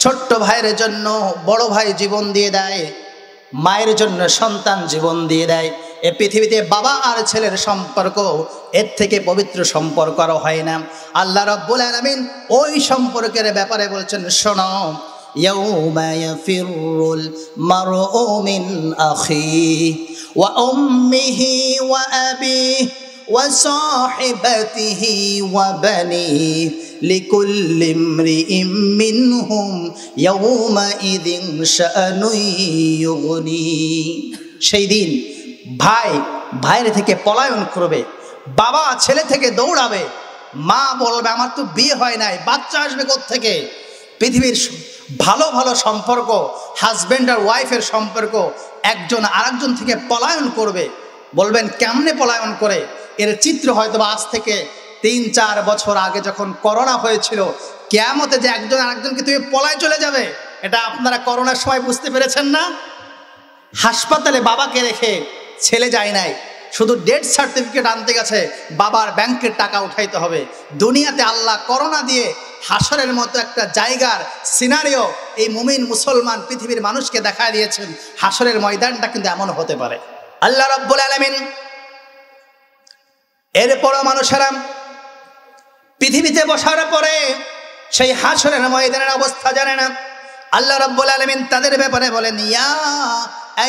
[SPEAKER 1] ছোট্ট ভাইয়ের জন্য বড় ভাই জীবন দিয়ে দেয়, মায়ের জন্য সন্তান জীবন দিয়ে দেয়। এ পৃথিবীতে বাবা আর ছেলের সম্পর্ক এর থেকে পবিত্র সম্পর্ক আর হয় না। আল্লাহ রাব্বুল আলামিন ওই সম্পর্কের ব্যাপারে বলছেন, শোনো, ইয়াউমা ইয়াফিরুল মারউ মিন আখিহি ওয়া উম্মিহি ওয়া আবিহি ওয়া সাহিবাতিহি ওয়া বানিহি লিকুল্লি ইমরিইম মিনহুম ইয়াউমাইযিন শাআনুন ইউগনি। সেই দিন ভাই ভাইয়ের থেকে পলায়ন করবে, বাবা ছেলে থেকে দৌড়াবে, মা বলবে, আমার তো বিয়ে হয় নাই, বাচ্চা আসবে কোত্থেকে? পৃথিবীর ভালো ভালো সম্পর্ক, হাজব্যান্ড আর ওয়াইফের সম্পর্ক একজন আরেকজন থেকে পলায়ন করবে। বলবেন, কেমনে পলায়ন করে? এর চিত্র হয়তো আজ থেকে 3-4 বছর আগে যখন করোনা হয়েছিল, কিয়ামতে যে একজন আরেকজনকে তুমি পলায় চলে যাবে, এটা আপনারা করোনার সময় বুঝতে পেরেছেন না? হাসপাতালে বাবাকে রেখে ছেলে যায় নাই, শুধু ডেথ সার্টিফিকেট আনতে গেছে, বাবার ব্যাংকের টাকা উঠাইতে হবে। দুনিয়াতে আল্লাহ করোনা দিয়ে হাসরের মতো একটা জায়গার সিনারিও এই মুমিন মুসলমান পৃথিবীর মানুষকে দেখায় দিয়েছেন। হাসরের ময়দানটা কিন্তু এমন হতে পারে। আল্লাহ রাব্বুল আলামিন এরপরও মানুষেরা পৃথিবীতে বসার পরে সেই হাসরের ময়দানের অবস্থা জানে না। আল্লাহ রাব্বুল আলামিন তাদের ব্যাপারে বলেন, ইয়া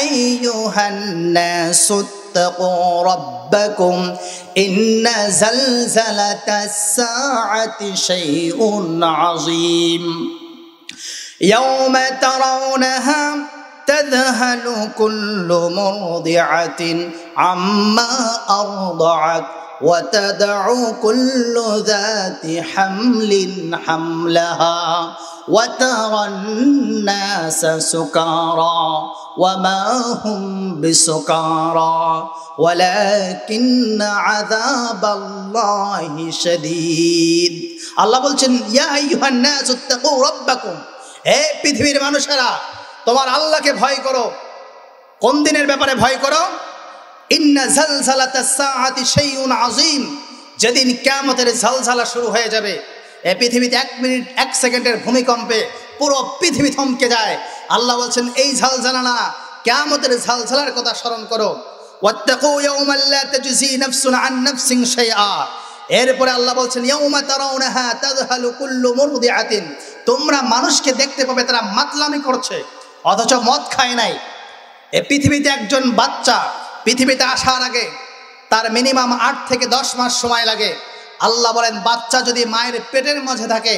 [SPEAKER 1] আইয়ুহান নাসুত্তাকু রাব্বাকুম ইন্না জালজালাতাস সাআতি শাইউন আযীম ইয়াওমা তারাউনাহা تذهل كل مرضعة عما أرضعت وتدع كل ذات حمل حملها وترى الناس سكارى وما هم بسكارى ولكن عذاب الله شديد। আল্লাহ বলছেন ইয়া আইয়ুহান নাস ইত্তাকু রাব্বাকুম, হে পৃথিবীর মানুষেরা তোমার আল্লাহকে ভয় করো। কোন দিনের ব্যাপারে ভয় করো? ইন্না জালজালাতাস সাআতি শাইউন আযীম, যেদিন কিয়ামতের ঝলঝলা শুরু হয়ে যাবে। এই পৃথিবীতে 1 মিনিট 1 সেকেন্ডের ভূমিকম্পে পুরো পৃথিবী থমকে যায়। আল্লাহ বলছেন এই ঝলঝলা না, কিয়ামতের ঝলঝলার কথা স্মরণ করো। ওয়াত্তাকু ইয়াওমান লা তাজজি নাফসুন আন নাফসিন শাইআ, এরপরে আল্লাহ বলছেন ইয়াওমা তারাউনাহা তাযহালু কুল্লু মুরদিআতিন, তোমরা মানুষকে দেখতে পাবে তারা মাতলামি করছে অথচ মদ খায় নাই। এই পৃথিবীতে একজন বাচ্চা পৃথিবীতে আসার আগে তার মিনিমাম 8 থেকে 10 মাস সময় লাগে। আল্লাহ বলেন বাচ্চা যদি মায়ের পেটের মাঝে থাকে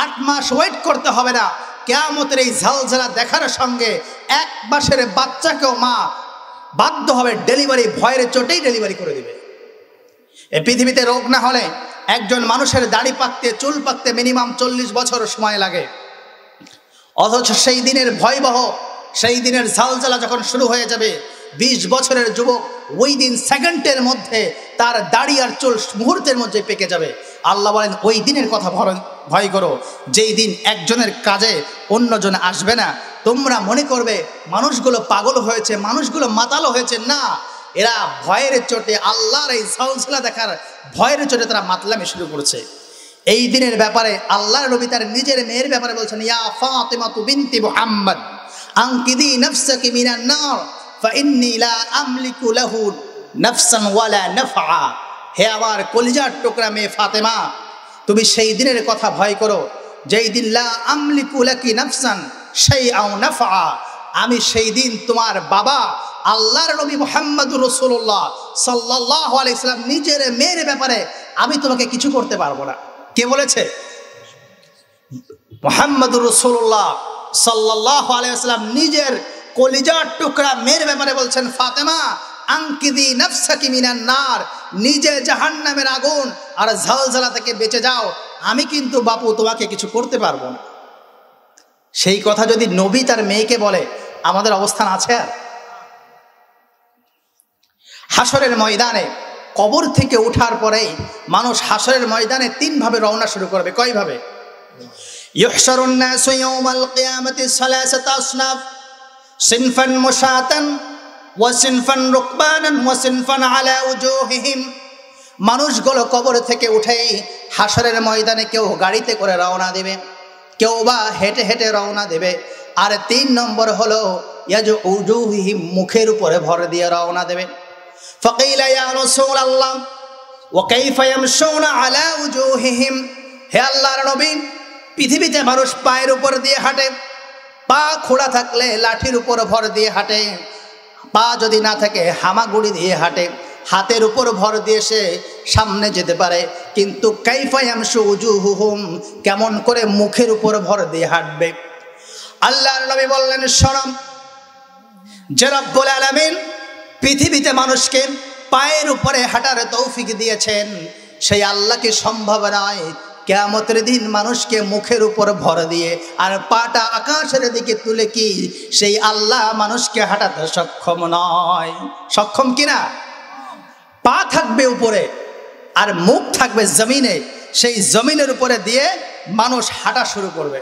[SPEAKER 1] 8 মাস ওয়েট করতে হবে না, কিয়ামতের এই ঝলঝলা দেখার সঙ্গে 1 মাসের বাচ্চাকেও মা বাধ্য হবে ডেলিভারি, ভয়ের চোটেই ডেলিভারি করে দিবে। এই পৃথিবীতে রোগ না হলে একজন মানুষের দাড়ি পাকতে চুল পাকতে মিনিমাম 40 বছর সময় লাগে, অথচ সেই দিনের ভয়াবহ সেই দিনের ঝলঝলা যখন শুরু হয়ে যাবে 20 বছরের যুবক ওই দিন সেকেন্ডের মধ্যে তার দাড়ি আর চুল মুহূর্তের মধ্যে পেকে যাবে। আল্লাহ বলেন ওই দিনের কথা ভয় করো, যেই দিন একজনের কাজে অন্যজন আসবে না। তোমরা মনে করবে মানুষগুলো পাগল হয়েছে, মানুষগুলো মাতালো হয়েছে, না, এরা ভয়ের চোটে আল্লাহর এই ঝলঝলা দেখার ভয়ের চোটে তারা মাতলামি শুরু করছে। এই দিনের ব্যাপারে আল্লাহর নবী তার নিজের মেয়ের ব্যাপারে বলছেন ইয়া ফাতিমাতু বিনতি মুহাম্মদ আনকিদি নাফসাকি মিনান নার ফাইন্নী লা আমলিকু লাহু নাফসান ওয়ালা নাফআ, হে আমার কলিজার টুকরা মেয়ে ফাতেমা, তুমি সেই দিনের কথা ভয় করো যেই দিন লা আমলিকু লাকি নাফসান শাইআও নাফআ, আমি সেই দিন তোমার বাবা আল্লাহর নবী মুহাম্মদুর রাসূলুল্লাহ সাল্লাল্লাহু আলাইহি ওয়াসাল্লাম নিজের মেয়ের ব্যাপারে আমি তোমাকে কিছু করতে পারবো না। কে বলেছে? মুহাম্মদুর রাসূলুল্লাহ সাল্লাল্লাহু আলাইহি ওয়াসাল্লাম নিজের কলিজার টুকরা মেয়ের ব্যাপারে বলছেন ফাতেমা আনকিদি নাফসাকি মিনান নার, নিজে জাহান্নামের আগুন আর ঝলঝলা থেকে বেঁচে যাও, আমি কিন্তু বাপু তোমাকে কিছু করতে পারবো না। সেই কথা যদি নবী তার মেয়েকে বলে আমাদের অবস্থান আছে? আর হাসরের ময়দানে কবর থেকে ওঠার পরেই মানুষ হাসরের ময়দানে 3 ভাবে রওনা শুরু করবে। কয়ভাবে? ইহশারুন নাসু ইয়াওমাল কিয়ামাতি সালাসাতা আসনাফ সিনফান মুশাতান ওয়া সিনফান রুকবানান ওয়া সিনফান আলা উজুহিহিম, মানুষগুলো কবর থেকে উঠেই হাসরের ময়দানে কেউ গাড়িতে করে রওনা দেবে, কেউ বা হেঁটে হেঁটে রওনা দেবে, আর 3 নম্বর হলো ইয়াজু উজুহিহিম, মুখের উপরে ভর দিয়ে রওনা দেবে। ফাকিলা ইয়া রাসূলুল্লাহ ওয়া কাইফা ইয়ামশুনা আলা উজুহিহিম, হে আল্লাহর নবী, পৃথিবীতে মানুষ পায়ের উপর দিয়ে হাঁটে, পা খোড়া থাকলে লাঠির উপর ভর দিয়ে হাঁটে, পা যদি না থাকে হামাগুড়ি দিয়ে হাঁটে, হাতের উপর ভর দিয়ে সে সামনে যেতে পারে, কিন্তু কাইফা ইয়ামশু উজুহুহুম, কেমন করে মুখের উপর ভর দিয়ে হাঁটবে? আল্লাহর নবী বললেন শোনো, যে রব্বুল আলামিন পৃথিবীতে মানুষকে পায়ের উপরে হাঁটার তৌফিক দিয়েছেন, সেই আল্লাহ কি সম্ভব নয় কিয়ামতের দিন মানুষকে মুখের উপর ভর দিয়ে আর পাটা আকাশের দিকে তুলে কি সেই আল্লাহ মানুষকে হাঁটাতে সক্ষম নয়? সক্ষম কিনা? পা থাকবে উপরে আর মুখ থাকবে জমিনে, সেই জমিনের উপরে দিয়ে মানুষ হাঁটা শুরু করবে।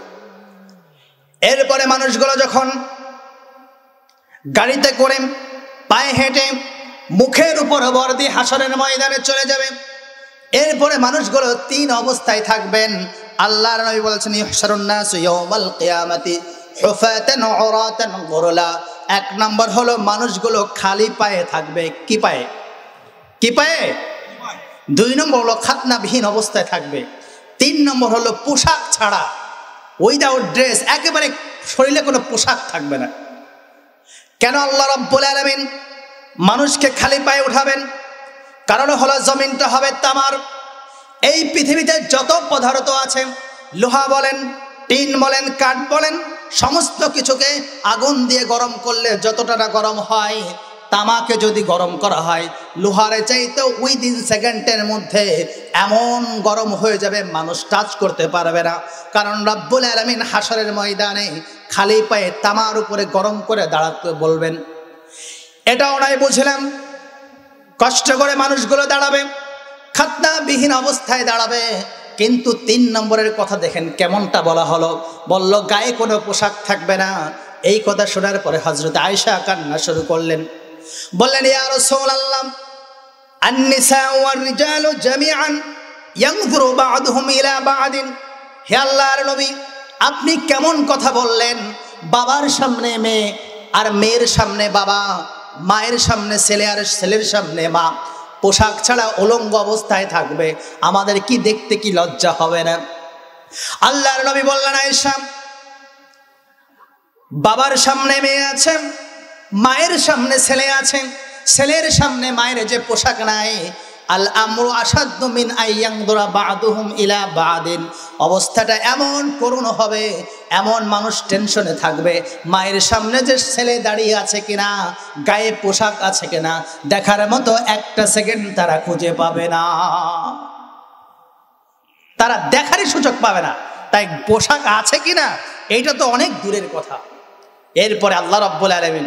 [SPEAKER 1] এরপরে মানুষগুলো যখন গাড়িতে করে পায়ে হেঁটে মুখের উপর ভর দিয়ে হাসরের ময়দানে চলে যাবে। এরপরে মানুষগুলো 3 অবস্থায় থাকবেন। আল্লাহর নবী বলেছেন ইহশারুন নাসু ইয়াওমাল কিয়ামাতি হুফাতান উরাতান গুরলা, 1 নম্বর হলো মানুষগুলো খালি পায়ে থাকবে। কি পায়ে? কি পায়ে? 2 নম্বর হলো খাতনাবিহীন অবস্থায় থাকবে। 3 নম্বর হলো পোশাক ছাড়া, উইদাউট ড্রেস, একেবারে শরীরে কোনো পোশাক থাকবে না। কেন আল্লাহ রাব্বুল আলামিন মানুষকে খালি পায়ে উঠাবেন? কারণ হলো জমিনটা হবে তামার। এই পৃথিবীতে যত পদার্থ আছে, লোহা বলেন, টিন বলেন, কাঠ বলেন, সমস্ত কিছুকে আগুন দিয়ে গরম করলে যতটা না গরম হয়, তামাকে যদি গরম করা হয় লোহারে চাইতে উইদিন সেকেন্ডের মধ্যে এমন গরম হয়ে যাবে মানুষ টাচ করতে পারবে না। কারণ রব্বুল আলামিন হাশরের ময়দানে খালি পায়ে তামার উপরে গরম করে দাঁড়াতে বলবেন। এটাও নাই বুঝলাম, কষ্ট করে মানুষগুলো দাঁড়াবে, খাতনাবিহীন অবস্থায় দাঁড়াবে। কিন্তু 3 নম্বরের কথা দেখেন কেমনটা বলা হলো, বলল গায়ে কোনো পোশাক থাকবে না। এই কথা শোনার পরে হযরত আয়েশা কান্না শুরু করলেন, বললেন ইয়া রাসূলুল্লাহ আন-নিসাউ ওয়ার-রিজালু জামিআন ইয়ানজুরু বা'দুহুম ইলা বা'দিন। হে আল্লাহর নবী, আপনি কেমন কথা বললেন? বাবার সামনে মেয়ে আর মেয়ের সামনে বাবা, মায়ের সামনে ছেলে আর ছেলের সামনে মা পোশাক ছাড়া উলঙ্গ অবস্থায় থাকবে, আমাদের কি দেখতে কি লজ্জা হবে না? আল্লাহর নবী বললেন আয়েশা, বাবার সামনে মেয়ে আছে, মায়ের সামনে ছেলে আছে, ছেলের সামনে মায়ের যে পোশাক নাই, আল আমরু আসাদ্দু মিন আইয়ানদুরা বা'দুহুম ইলা বা'দিন, অবস্থাটা এমন করুণ হবে, এমন মানুষ টেনশনে থাকবে, মায়ের সামনে যে ছেলে দাঁড়িয়ে আছে কিনা, গায়ে পোশাক আছে কিনা দেখার মতো একটা সেকেন্ড তারা খুঁজে পাবে না, তারা দেখারই সুযোগ পাবে না। তাই পোশাক আছে কিনা এইটা তো অনেক দূরের কথা। এরপরে আল্লাহ রাব্বুল আলামিন,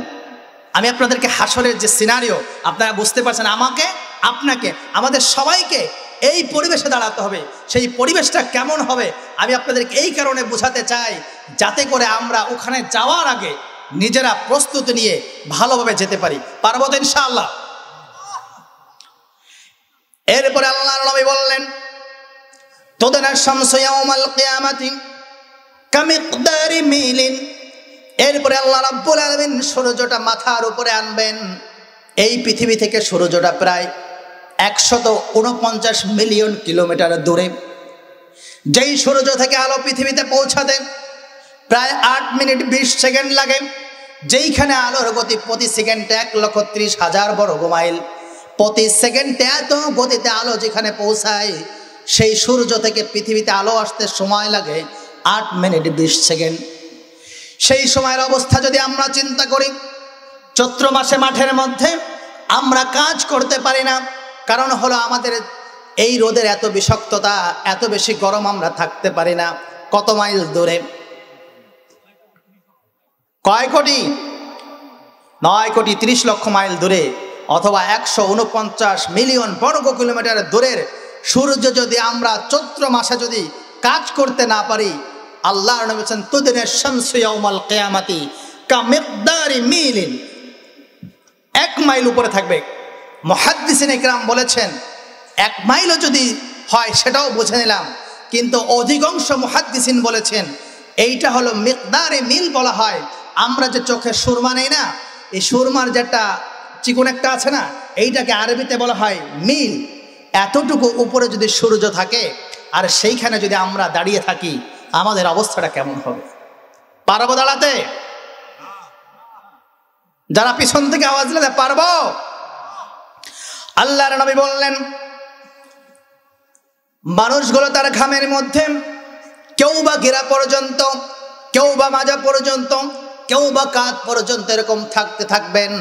[SPEAKER 1] আমি আপনাদেরকে হাশরের যে সিনারিও আপনারা বুঝতে পারছেন, আমাকে আপনাকে আমাদের সবাইকে এই পরিবেশে দাঁড়াতে হবে। সেই পরিবেশটা কেমন হবে আমি আপনাদেরকে এই কারণে বোঝাতে চাই, যাতে করে আমরা ওখানে যাওয়ার আগে নিজেরা প্রস্তুতি নিয়ে ভালোভাবে যেতে পারি। পারবো তো ইনশাআল্লাহ? এরপরে আল্লাহর নবী বললেন, তুদনা শামসু ইয়াওমাল কিয়ামাতি কামিকদারি মিলিন। এরপরে আল্লাহ রাব্বুল আলামিন সূর্যটা মাথার উপরে আনবেন। এই পৃথিবী থেকে সূর্যটা প্রায় 149 মিলিয়ন কিলোমিটার দূরে। যেই সূর্য থেকে আলো পৃথিবীতে পৌঁছাতে প্রায় 8 মিনিট 20 সেকেন্ড লাগে, যেইখানে আলোর গতি প্রতি সেকেন্ডে 1,30,000 বর্গ মাইল, প্রতি সেকেন্ডে এত গতিতে আলো যেখানে পৌঁছায়, সেই সূর্য থেকে পৃথিবীতে আলো আসতে সময় লাগে 8 মিনিট 20 সেকেন্ড। সেই সময়ের অবস্থা যদি আমরা চিন্তা করি, চৈত্র মাসে মাঠের মধ্যে আমরা কাজ করতে পারি না, কারণ হলো আমাদের এই রোদের এত বিষাক্ততা, এত বেশি গরম, আমরা থাকতে পারি না। কত মাইল দূরে? কয় কোটি? 9,30,00,000 মাইল দূরে, অথবা 149 মিলিয়ন বর্গ কিলোমিটার দূরের সূর্য যদি আমরা চৈত্র মাসে যদি কাজ করতে না পারি, আল্লাহর নবী বলেছেন তুদনা শামসু ইয়াওমাল কিয়ামাতি কামিকদারি মিলিন, 1 মাইল উপরে থাকবে। মুহাদ্দিসিন ইকরাম বলেছেন 1 মাইলও যদি হয় সেটাও বুঝে নিলাম, কিন্তু অধিকাংশ মুহাদ্দিসিন বলেছেন এইটা হলো মিকদারে মিল বলা হয়। আমরা যে চোখে সুরমা নেই না, এই সুরমার যেটা চিকন একটা আছে না, এইটাকে আরবিতে বলা হয় মিল। এতটুকু উপরে যদি সূর্য থাকে আর সেইখানে যদি আমরা দাঁড়িয়ে থাকি, আমাদের অবস্থাটা কেমন হবে? পারবো দাঁড়াতে? যারা পিছন থেকে আওয়াজ দিলে পারবো? আল্লাহর নবী বললেন, মানুষগুলো তার ঘামের মধ্যে কেউ বা গিরা পর্যন্ত, কেউ বা মাজা পর্যন্ত, কেউ বা কাঁধ পর্যন্ত এরকম থাকতে থাকবেন,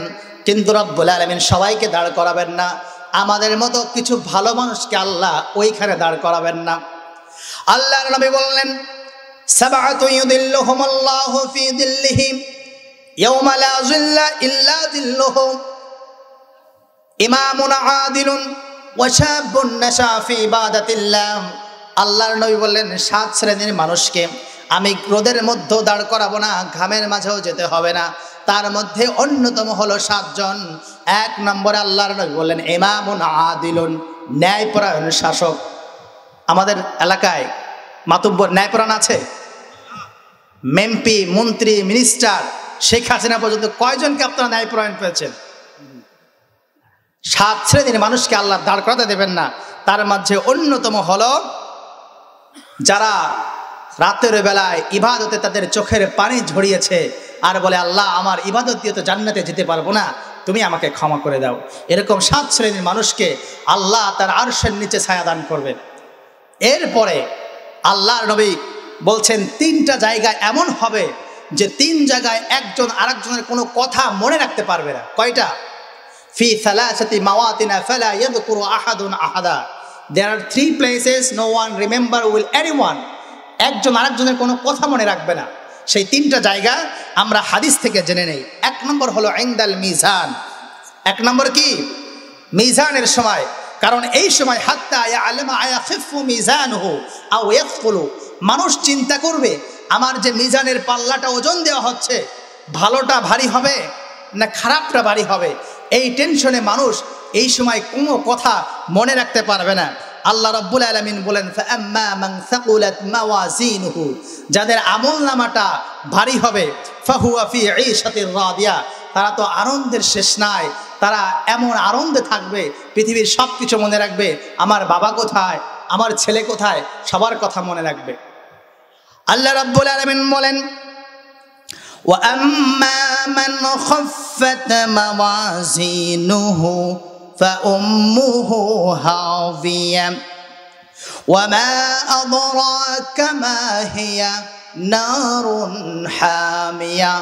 [SPEAKER 1] কিন্তু রব্বুল আলামিন সবাইকে দাঁড় করাবেন না। আমাদের মতো কিছু ভালো মানুষকে আল্লাহ ওইখানে দাঁড় করাবেন না। আল্লাহর নবী বললেন, সাবআতু ইউদিল্লুহুমুল্লাহু ফি দিল্লিহি ইয়াওমা লা যিল্লা ইল্লা যিল্লুহু, ইমামুন আদিলুন ওয়া শাবুন নাশা ফি ইবাদাতিল্লাহ। আল্লাহর নবী বললেন 7 শ্রেণীর মানুষকে আমি রোদের মধ্যে দাঁড় করাবো না, ঘামের মাঝেও যেতে হবে না। তার মধ্যে অন্যতম হলো 7 জন। 1 নম্বরে আল্লাহর নবী বললেন ইমামুন আদিলুন, ন্যায়পরায়ণ শাসক। আমাদের এলাকায় মাতুব্বর ন্যায়পরায়ণ আছে? এমপি, মন্ত্রী, মিনিস্টার, শেখ হাসিনা পর্যন্ত কয়জনকে আপনারা ন্যায়পরায়ণ পেয়েছেন? 7 শ্রেণীর মানুষকে আল্লাহ দাঁড় করাতে দেবেন না। তার মাঝে অন্যতম হলো যারা রাতের বেলায় ইবাদতে তাদের চোখের পানি ঝরিয়েছে আর বলে, আল্লাহ আমার ইবাদত দিয়ে তো জান্নাতে যেতে পারবো না, তুমি আমাকে ক্ষমা করে দাও। এরকম 7 শ্রেণীর মানুষকে আল্লাহ তার আরশের নিচে ছায়া দান করবেন। এরপরে আল্লাহর নবী বলছেন 3টা জায়গা এমন হবে যে 3 জায়গায় একজন আরেকজনের কোনো কথা মনে রাখতে পারবে না। কয়টা? في ثلاثة مواطن فلا يذكر أحد أحدا. There are 3 places no one remember will anyone. একজন আরেকজনের কোনো কথা মনে রাখবে না। সেই 3টা জায়গা আমরা হাদিস থেকে জেনে নেই। 1 নম্বর হলো ইনদাল মিজান। 1 নম্বর কি? মিজানের সময়। কারণ এই সময় হাত্তা ইয়ালামা আয়াখিফু মিজানুহু আও ইয়াসকুলু, মানুষ চিন্তা করবে আমার যে মিজানের পাল্লাটা ওজন দেওয়া হচ্ছে ভালোটা ভারী হবে না খারাপটা ভারী হবে, এই টেনশনে মানুষ এই সময় কোনো কথা মনে রাখতে পারবে না। আল্লাহ রাব্বুল আলামিন বলেন ফাআম্মা মান সাকুলাত মাওয়াজিনুহু, যাদের আমলনামাটা ভারী হবে, ফাহুয়া ফি ঈশাতির রাদিয়া, তারা তো আনন্দের শেষ নাই, তারা এমন আনন্দে থাকবে পৃথিবীর সব কিছু মনে রাখবে, আমার বাবা কোথায়, আমার ছেলে কোথায়, সবার কথা মনে রাখবে। আল্লাহ রাব্বুল আলামিন বলেন وَأَمَّا مَنْ خَفَّتْ مَوَازِينُهُ فَأُمُّهُ هَاوِيَةٌ وَمَا أَدْرَاكَ مَا هِيَ نَارٌ حَامِيَةٌ,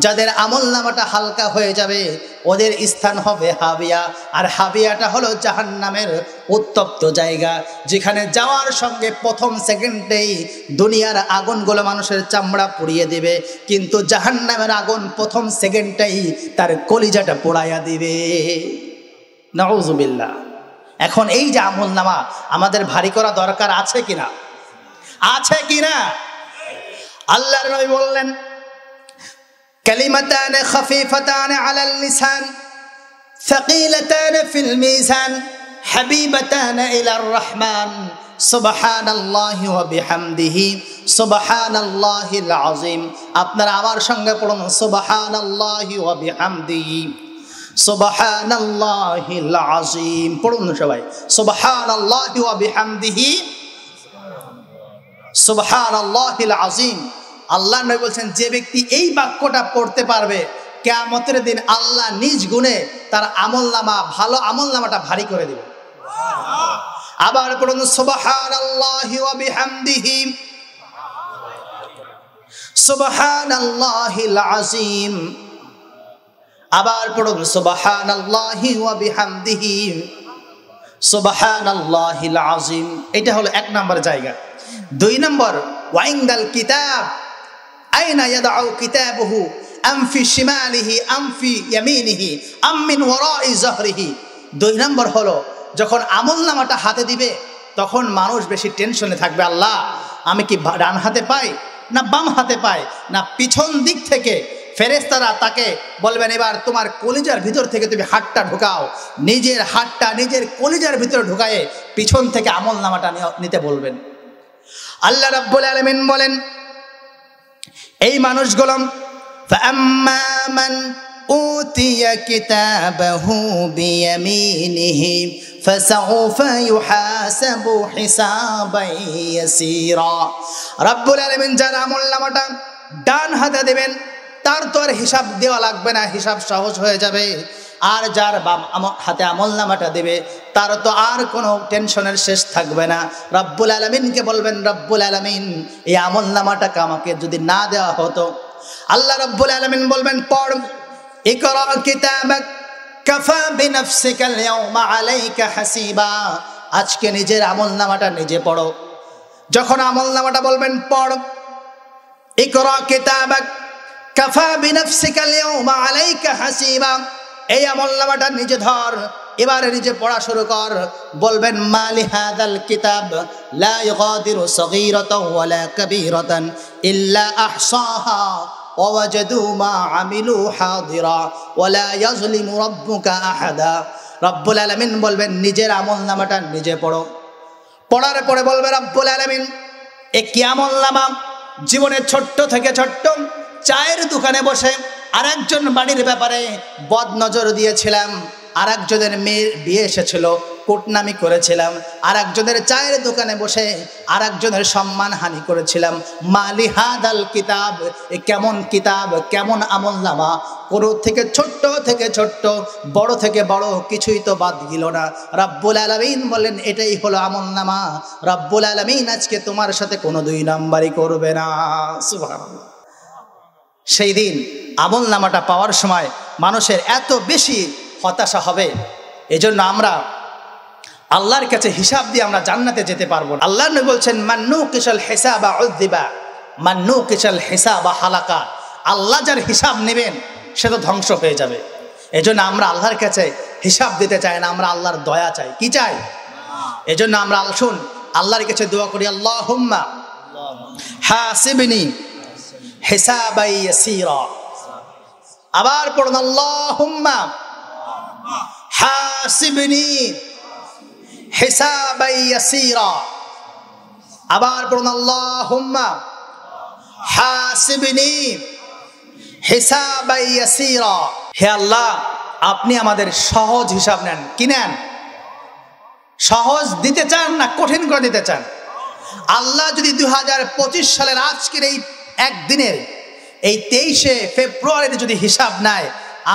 [SPEAKER 1] যাদের আমলনামাটা হালকা হয়ে যাবে ওদের স্থান হবে হাবিয়া। আর হাবিয়াটা হলো জাহান্নামের উত্তপ্ত জায়গা, যেখানে যাওয়ার সঙ্গে প্রথম সেকেন্ডেই দুনিয়ার আগুনগুলো মানুষের চামড়া পুড়িয়ে দেবে, কিন্তু জাহান্নামের আগুন প্রথম সেকেন্ডেই তার কলিজাটা পোড়াইয়া দিবে। নাউযুবিল্লাহ। এখন এই যে আমলনামা আমাদের ভারী করা দরকার আছে কিনা? আছে কিনা? আল্লাহর নবী বললেন কালিমাতান খাফিফাতান আলাল লিসান সাকিলাতান ফিল মিজান হাবিবাতান ইলার রহমান সুবহানাল্লাহি ওয়া বিহামদিহি সুবহানাল্লাহিল আযীম। আপনারা আমার সঙ্গে পড়ুন সুবহানাল্লাহি ওয়া বিহামদিহি সুবহানাল্লাহিল আযীম। পড়ুন সবাই সুবহানাল্লাহি ওয়া বিহামদিহি সুবহানাল্লাহিল আযীম। আল্লাহ নবী বলছেন যে ব্যক্তি এই বাক্যটা পড়তে পারবে কিয়ামতের দিন আল্লাহ নিজ গুণে তার আমলনামা, ভালো আমলনামাটা ভারী করে দিবে। আবার পড়ুন সুবহানাল্লাহি ওয়া বিহামদিহি সুবহানাল্লাহিল আযীম। আবার পড়ুন সুবহানাল্লাহি ওয়া বিহামদিহি সুবহানাল্লাহিল আযীম। এটা হলো 1 নম্বর জায়গা। 2 নম্বর ওয়াইন্দাল কিতাব আইনা ইয়াদাউ কিতাবুহু আম ফি শিমালিহি আম ফি ইয়ামিনিহি আম মিন ওয়ারাই যাহরিহি। 2 নম্বর হলো যখন আমলনামাটা হাতে দিবে তখন মানুষ বেশি টেনশনে থাকবে, আল্লাহ আমি কি ডান হাতে পাই না বাম হাতে পাই না পিছন দিক থেকে। ফেরেশতারা তাকে বলবেন এবার তোমার কলিজার ভিতর থেকে তুমি হাতটা ঢুকাও। নিজের হাতটা নিজের কলিজার ভিতরে ঢুকায়ে পিছন থেকে আমলনামাটা নিতে বলবেন। আল্লাহ রাব্বুল আলামিন বলেন এই মানুষগুলো ফাআম্মা মান উতিয়া কিতাবাহু বিয়ামিনিহি ফাসাউফা ইউহাসাবু হিসাবান ইয়াসীরা। রাব্বুল আলামিন যার আমলনামাটা ডান হাতে দেবেন তার তো আর হিসাব দেওয়া লাগবে না, হিসাব সহজ হয়ে যাবে। আর যার বাম হাতে আমলনামাটা দেবে তার তো আর কোনো টেনশনের শেষ থাকবে না। রব্বুল আলামিনকে বলবেন রব্বুল আলামিন এই আমলনামাটাকে আমাকে যদি না দেওয়া হতো, আল্লাহ রব্বুল আলামিন বলবেন পড় ইকরা কিতাবাক কাফা বিনাফসিকাল ইয়াওমা আলাইকা হাসিবা। আজকে নিজের আমলনামাটা নিজে পড়ো। যখন আমলনামাটা বলবেন পড় ইকরা কিতাবাক কাফা বিনাফসিকাল ইয়াওমা আলাইকা হাসিবা, এই আমলনামাটা নিজে ধর, এবারে নিজে পড়া শুরু কর। বলবেন মালি হাদাল কিতাব লা ইগাদিরু সগীরাতাও ওয়ালা কাবীরাতান ইল্লা আহসাহা ওয়া ওয়াজাদু মা আমিলু হাদিরা ওয়ালা ইয়াজলিমু রাব্বুকা আহাদা। রব্বুল আলামিন বলবেন নিজের আমলনামাটা নিজে পড়ো। পড়ার পরে বলবে রব্বুল আলামিন এ কি আমলনামা, জীবনের ছোট্ট থেকে ছোট্ট চায়ের দোকানে বসে আরেকজন বাড়ির ব্যাপারে বদ নজর দিয়েছিলাম, আরেকজনের মেয়ের বিয়ে এসেছিল কুটনামি করেছিলাম, আরেকজনের চায়ের দোকানে বসে আরেকজনের সম্মানহানি করেছিলাম। মালি হাদাল কিতাব, এ কেমন কিতাব, কেমন আমলনামা, কোনো থেকে ছোট্ট বড় থেকে বড় কিছুই তো বাদ গেল না। রব্বুল আলামিন বলেন এটাই হলো আমলনামা। রব্বুল আলামিন আজকে তোমার সাথে কোনো 2 নাম্বারই করবে না। সুবহানাল্লাহ। সেই দিন আমলনামাটা পাওয়ার সময় মানুষের এত বেশি হতাশা হবে। এজন্য আমরা আল্লাহর কাছে হিসাব দিয়ে আমরা জান্নাতে যেতে পারবো না। আল্লাহ নবী বলছেন মান্নু কিসাল হিসাবা উযযিবা মান্নু কিসাল হিসাবা হালাকা। আল্লাহ যার হিসাব নেবেন সে তো ধ্বংস হয়ে যাবে। এজন্য আমরা আল্লাহর কাছে হিসাব দিতে চাই না, আমরা আল্লাহর দয়া চাই। কি চাই? এজন্য আমরা আসুন আল্লাহর কাছে দোয়া করি, আল্লাহুম্মা হাসিবনি হিসাবাই ইয়াসীরা। আবার পড়ুন, আল্লাহুম্মা হাসিবনি হিসাবাই ইয়াসীরা। আবার পড়ুন, আল্লাহুম্মা হাসিবনি হিসাবাই ইয়াসীরা। হে আল্লাহ, আপনি আমাদের সহজ হিসাব নেন। কি নেন? সহজ দিতে চান না কঠিন করে দিতে চান? আল্লাহ যদি 2025 সালের আজকের এই একদিনের এই 23শে ফেব্রুয়ারিতে যদি হিসাব নেয়,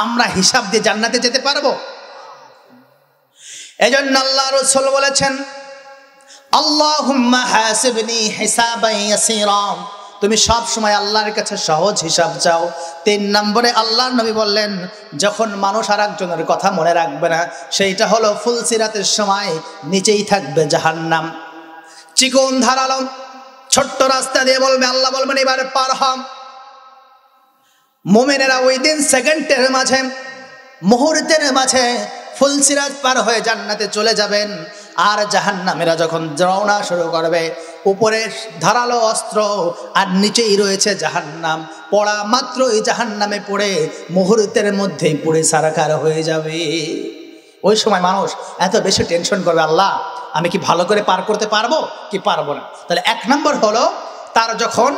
[SPEAKER 1] আমরা হিসাব দিয়ে জান্নাতে যেতে পারবো? এজন্য আল্লাহ রাসূল বলেছেন আল্লাহুম্মা হাসিবনি হিসাবান ইয়াসীরা। তুমি সব সময় আল্লাহর কাছে সহজ হিসাব চাও। 3 নম্বরে আল্লাহর নবী বললেন, যখন মানুষ আর একজনের কথা মনে রাখবে না, সেইটা হলো ফুলসিরাতের সময় নিচেই থাকবে জাহান্নাম। চিকন ধারালো ছোট্ট রাস্তা দিয়ে বলবে, আল্লাহ বলবেন এবারে পার হও। মুমিনেরা ওই দিন সেকেন্ডের মাঝে, মুহূর্তের মাঝে ফুলসিরাত পার হয়ে জান্নাতে চলে যাবেন। আর জাহান্নামীরা যখন রওনা শুরু করবে, উপরে ধারালো অস্ত্র আর নিচেই রয়েছে জাহান্নাম। পড়া মাত্রই জাহান্নামে পড়ে মুহূর্তের মধ্যেই পুড়ে সারাকার হয়ে যাবে। ওই সময় মানুষ এত বেশি টেনশন করবে, আল্লাহ আমি কি ভালো করে পার করতে পারবো কি পারবো না। তাহলে 1 নম্বর হলো তার যখন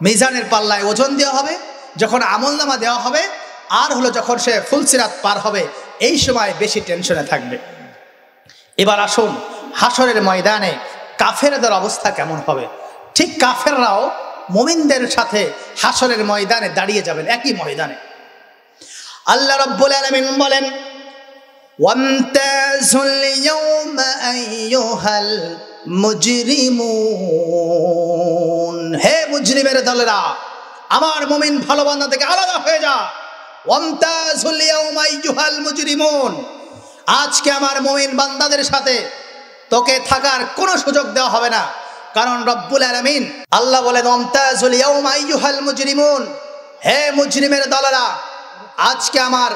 [SPEAKER 1] মিজানের পাল্লায় ওজন দেওয়া হবে, যখন আমলনামা দেওয়া হবে, আর হলো যখন সে ফুলসিরাত পার হবে, এই সময় বেশি টেনশনে থাকবে। এবার আসুন হাসরের ময়দানে কাফেরদের অবস্থা কেমন হবে। ঠিক কাফেররাও মুমিনদের সাথে হাসরের ময়দানে দাঁড়িয়ে যাবেন, একই ময়দানে। আল্লাহ রাব্বুল আলামিন বলেন, ওয়ামতাজুল ইয়াওমা আইয়ুহাল মুজরিমুন। হে মুজরিমের দলেরা, আমার মুমিন ভালো বান্দা থেকে আলাদা হয়ে যা। ওয়ামতাজুল ইয়াওমা আইয়ুহাল মুজরিমুন। আজকে আমার মুমিন বান্দাদের সাথে তোকে থাকার কোনো সুযোগ দেওয়া হবে না, কারণ রব্বুল আলামিন আল্লাহ বলেন, ওয়ামতাজুল ইয়াওমা আইয়ুহাল মুজরিমুন। হে মুজরিমের দলেরা, আজকে আমার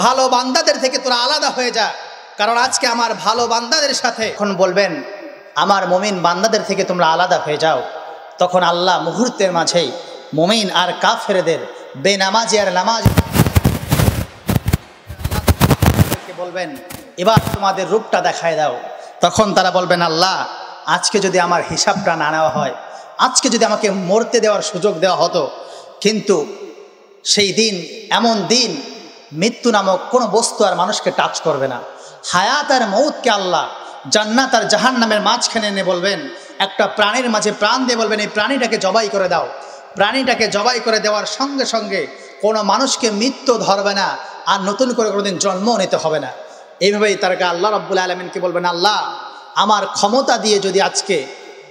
[SPEAKER 1] ভালো বান্দাদের থেকে তোরা আলাদা হয়ে যা, কারণ আজকে আমার ভালো বান্দাদের সাথে। এখন বলবেন আমার মুমিন বান্দাদের থেকে তোমরা আলাদা হয়ে যাও, তখন আল্লাহ মুহূর্তের মাঝেই মুমিন আর কাফেরদের, বেনামাজি আর নামাজি বলবেন, এবার তোমাদের রূপটা দেখায় দাও। তখন তারা বলবেন, আল্লাহ আজকে যদি আমার হিসাবটা না নেওয়া হয়, আজকে যদি আমাকে মরতে দেওয়ার সুযোগ দেওয়া হতো, কিন্তু সেই দিন এমন দিন, মৃত্যু নামক কোনো বস্তু আর মানুষকে টাচ করবে না। হায়াত আর মৌতকে আল্লাহ জান্নাত আর জাহান্নামের মাঝখানে এনে বলবেন, একটা প্রাণীর মাঝে প্রাণ দিয়ে বলবেন, এই প্রাণীটাকে জবাই করে দাও। প্রাণীটাকে জবাই করে দেওয়ার সঙ্গে সঙ্গে কোনো মানুষকে মৃত্যু ধরবে না, আর নতুন করে কোনোদিন জন্ম নিতে হবে না। এইভাবেই তারকে আল্লাহ রাব্বুল আলামিনকে বলবেন, আল্লাহ আমার ক্ষমতা দিয়ে যদি আজকে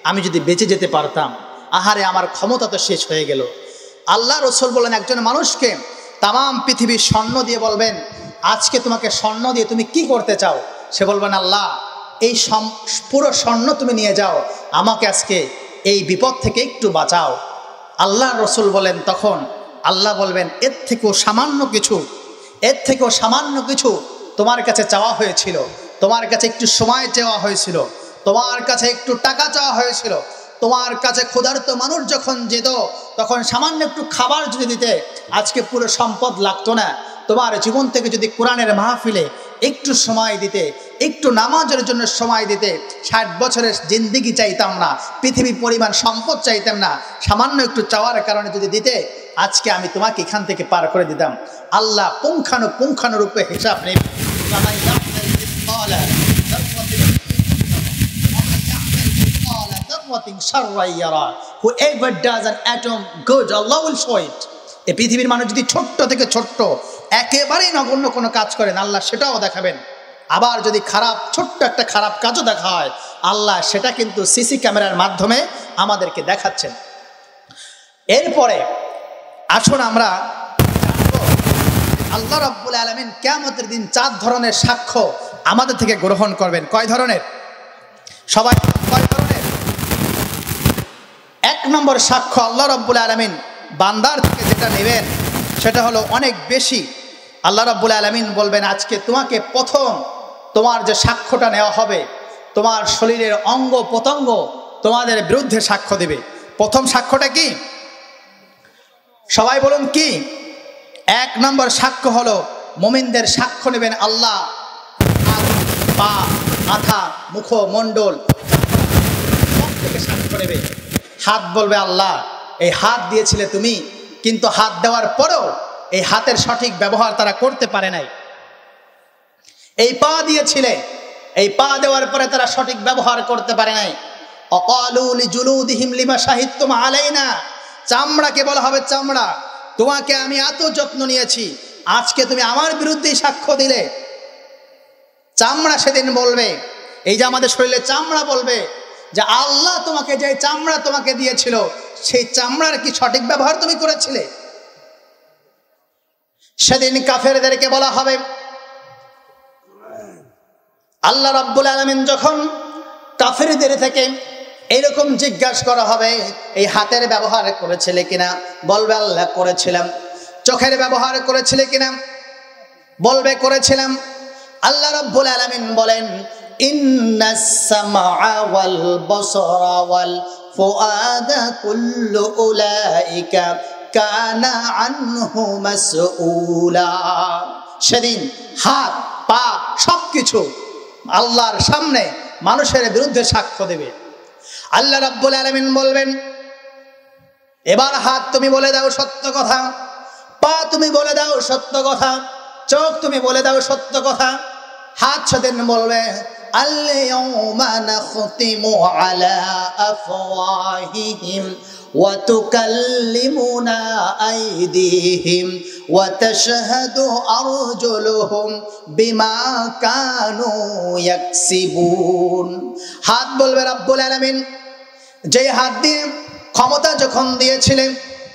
[SPEAKER 1] আমি যদি বেঁচে যেতে পারতাম, আহারে আমার ক্ষমতা তো শেষ হয়ে গেল। আল্লাহ রাসূল বলেন, একজন মানুষকে তাম পৃথিবীর স্বর্ণ দিয়ে বলবেন, আজকে তোমাকে স্বর্ণ দিয়ে তুমি কি করতে চাও? সে বলবেন, আল্লাহ এই পুরো স্বর্ণ তুমি নিয়ে যাও, আমাকে আজকে এই বিপদ থেকে একটু বাঁচাও। আল্লাহ রাসূল বলেন, তখন আল্লাহ বলবেন, এর থেকেও সামান্য কিছু তোমার কাছে চাওয়া হয়েছিল, তোমার কাছে একটু সময় চাওয়া হয়েছিল, তোমার কাছে একটু টাকা চাওয়া হয়েছিল, তোমার কাছে ক্ষুধার্ত মানুষ যখন যেত তখন সামান্য একটু খাবার যদি দিতে, আজকে পুরো সম্পদ লাগতো না। তোমার জীবন থেকে যদি কোরআনের মাহফিলে একটু সময় দিতে, একটু নামাজের জন্য সময় দিতে, 60 বছরের জিন্দিগি চাইতাম না, পৃথিবী পরিমাণ সম্পদ চাইতাম না, সামান্য একটু চাওয়ার কারণে যদি দিতে, আজকে আমি তোমাকে এখান থেকে পার করে দিতাম। আল্লাহ পুঙ্খানুরূপে হিসাব নেবে। Whoever does an atom good, Allah will show it. এই পৃথিবীর মানুষ যদি ছোট্ট থেকে ছোট্ট একেবারেই নগণ্য কোনো কাজ করেন, আল্লাহ সেটাও দেখাবেন। আবার যদি ছোট্ট একটা খারাপ কাজও দেখা হয়, আল্লাহ সেটা কিন্তু সিসি ক্যামেরার মাধ্যমে আমাদেরকে দেখাচ্ছেন। এরপরে আসুন আমরা আল্লাহ রাব্বুল আলামিন কিয়ামতের দিন 4 ধরনের সাক্ষ্য আমাদের থেকে গ্রহণ করবেন। কয় ধরনের? সবাই কয় ধরনের? 1 নম্বর সাক্ষ্য আল্লাহ রাব্বুল আলামিন বান্দার থেকে যেটা নেবেন সেটা হলো অনেক বেশি। আল্লাহ রাব্বুল আলামিন বলবেন, আজকে তোমাকে প্রথম তোমার যে সাক্ষ্যটা নেওয়া হবে, তোমার শরীরের অঙ্গ প্রত্যঙ্গ তোমাদের বিরুদ্ধে সাক্ষ্য দেবে। প্রথম সাক্ষ্যটা কি? সবাই বলুন কি? 1 নম্বর সাক্ষ্য হলো মুমিনদের সাক্ষ্য নেবেন আল্লাহ। হাত, পা, মাথা, মুখ মণ্ডল সব থেকে সাক্ষ্য নেবে। হাত বলবে, আল্লাহ এই হাত দিয়েছিলে তুমি, কিন্তু হাত দেওয়ার পরেও এই হাতের সঠিক ব্যবহার তারা করতে পারে নাই। এই পা দিয়েছিলে, এই পা দেওয়ার পরে তারা সঠিক ব্যবহার করতে পারে নাই। অকালু লিজুলুদিহিম লিমা শাহিদতুম আলাইনা, চামড়াকে বলা হবে, চামড়া তোমাকে আমি এত যত্ন নিয়েছি, আজকে তুমি আমার বিরুদ্ধে সাক্ষ্য দিলে। চামড়া সেদিন বলবে, এই যে আমাদের শরীরে চামড়া বলবে যে আল্লাহ তোমাকে যে চামড়া তোমাকে দিয়েছিল সেই চামড়ার কি সঠিক ব্যবহার তুমি করেছিলে? সেদিন কাফেরদেরকে বলা হবে, আল্লাহ রাব্বুল আলামিন যখন কাফেরদের থেকে এরকম জিজ্ঞাসা করা হবে, এই হাতের ব্যবহার করেছিলে কিনা? বলবে আল্লাহ করেছিলাম। চোখের ব্যবহার করেছিলে কিনা? বলবে করেছিলাম। আল্লাহ রাব্বুল আলামিন বলেন, ইন্নাস সামআ ওয়াল বাসারা ওয়াল ফুআদা কুল্লু উলাইকা কানা আনহু মাসউলা। সেদিন হাত, পা সবকিছু আল্লাহর সামনে মানুষের বিরুদ্ধে সাক্ষ্য দেবে। আল্লাহ রাব্বুল আলামিন বলবেন, এবার হাত তুমি বলে দাও সত্য কথা, পা তুমি বলে দাও সত্য কথা, চোখ তুমি বলে দাও সত্য কথা। হাত সেদিন বলবে, আল-ইয়াউমা নাখতিমু আলা আফওয়াহিহিম ওয়া তুকাল্লিমুনা আইদিহিম ওয়া তাশহাদু আরজুলুহুম বিমা কানু ইয়াকসিবুন। হাত বলবে রাব্বুল আলামিন, যে হাত দিয়ে ক্ষমতা যখন দিয়েছিলেন,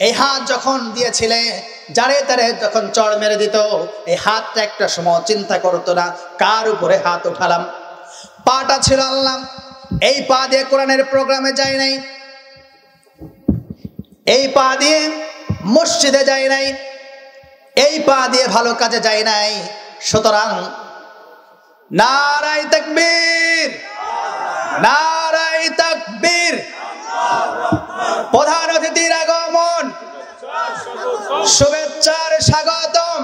[SPEAKER 1] এই হাত যখন দিয়েছিলে যারে তারে যখন চড় মেরে দিত, এই হাতটা একটা সময় চিন্তা করতো না কার উপরে হাত উঠালাম। পাটা ছিল আল্লাহ, এই পা দিয়ে কোরআনের প্রোগ্রামে যায় নাই, এই পা দিয়ে মসজিদে যায় নাই, এই পা দিয়ে ভালো কাজে যায় নাই। সুতরাং নারায়ে তাকবীর, নারায়ে তাকবীর। প্রধান অতিথির আগমন, শুভেচ্ছার স্বাগতম,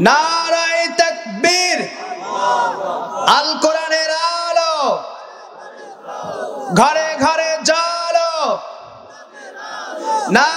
[SPEAKER 1] নারায়ে তাকবীর। আল কোরআনের আলো ঘরে ঘরে জালো, না